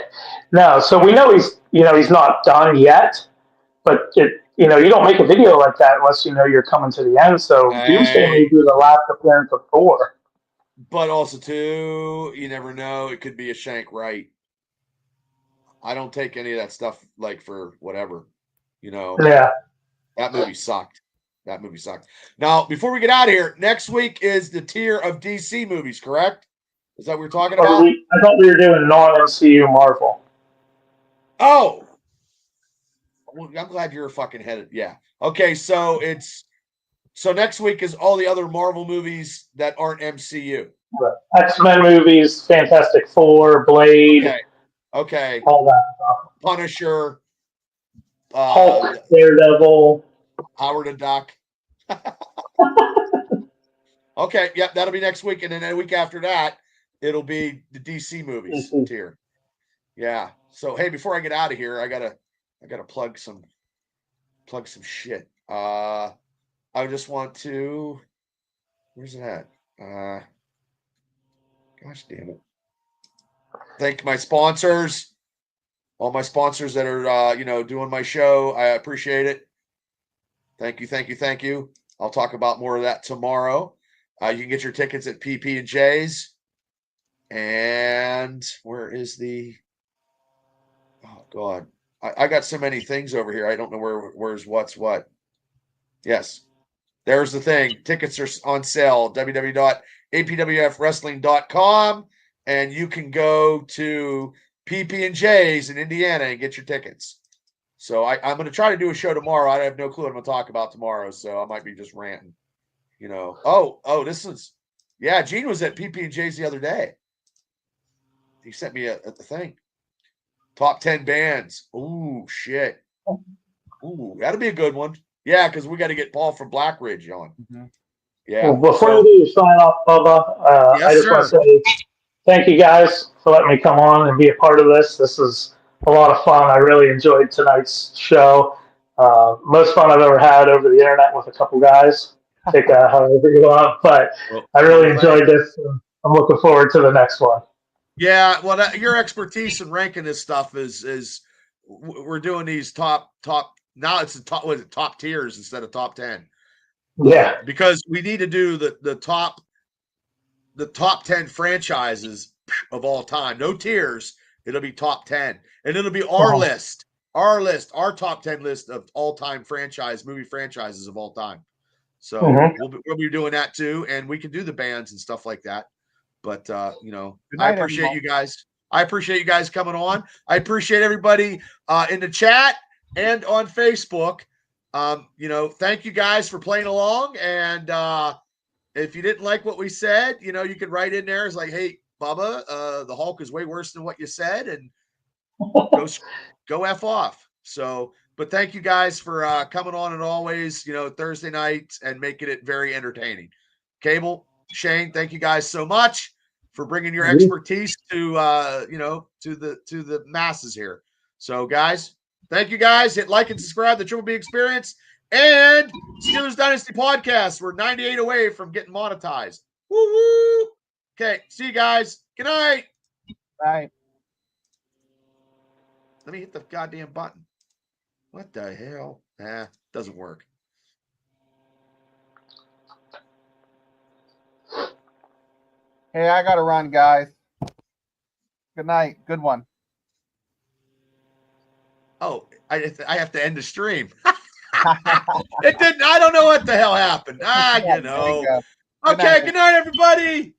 no. So we know he's not done yet. But you know, you don't make a video like that unless you know you're coming to the end. So Doomsday may Hey, be the last appearance of Thor. but also too, you never know. It could be a Shank Wright. I don't take any of that stuff like for whatever. You know, Yeah. that movie sucked. That movie sucked. Now, before we get out of here, next week is the tier of DC movies, correct? Is that what we're talking about? I thought we were doing non-MCU Marvel. Oh, well, I'm glad you're fucking headed. Yeah. Okay, so next week is all the other Marvel movies that aren't MCU. X-Men movies, Fantastic Four, Blade, Okay. Okay. all that stuff. Punisher, Hulk, Daredevil. Howard the Duck. Okay, yep, that'll be next week, and then a week after that, it'll be the DC movies tier. Yeah. So hey, before I get out of here, I gotta plug some shit. I just want to. Where's it at? Gosh damn it! Thank my sponsors, all my sponsors that are doing my show. I appreciate it. Thank you, thank you, thank you. I'll talk about more of that tomorrow. You can get your tickets at PP and J's. And where is the? Oh God, I got so many things over here. I don't know where's what's what. Yes, there's the thing. Tickets are on sale. www.apwfwrestling.com, and you can go to PP and J's in Indiana and get your tickets. So I'm going to try to do a show tomorrow. I have no clue what I'm going to talk about tomorrow, so I might be just ranting. You know. Oh, this is. Yeah, Gene was at PP and J's the other day. He sent me a thing. Top 10 bands. Ooh, shit. Ooh, that'll be a good one. Yeah, because we got to get Paul from Black Ridge on. Mhm. Yeah. Well, before you do your sign off, Bubba, Yes, I just want sir. to say thank you guys for letting me come on and be a part of this. This is a lot of fun. I really enjoyed tonight's show. Most fun I've ever had over the internet with a couple guys. Take however you want, but Well, I really glad. enjoyed this. I'm looking forward to the next one. Yeah, well, your expertise in ranking this stuff is we're doing these top. Now it's the top. What is it? Top tiers instead of top 10. Yeah. Because we need to do the top 10 franchises of all time. No tiers. It'll be top 10, and it'll be our list. Our top 10 list of all time movie franchises of all time. So we'll be doing that too, and we can do the bands and stuff like that. But Good I night, appreciate everyone. you guys. I appreciate you guys coming on. I appreciate everybody in the chat and on Facebook. Thank you guys for playing along. And if you didn't like what we said, you could write in there. It's like, hey, Bubba, the Hulk is way worse than what you said, and go F off. So, but thank you guys for coming on, and always, Thursday nights, and making it very entertaining. Cable, Shane, thank you guys so much for bringing your expertise to to the masses here. So, guys, thank you guys. Hit like and subscribe to the Triple B Experience and Steelers Dynasty Podcast. We're 98 away from getting monetized. Woo woo. Okay, see you guys. Good night. Bye. Let me hit the goddamn button. What the hell? Doesn't work. Hey, I got to run, guys. Good night. Good one. Oh, I have to end the stream. It didn't. I don't know what the hell happened. There you go. Good Okay, night. good night, everybody.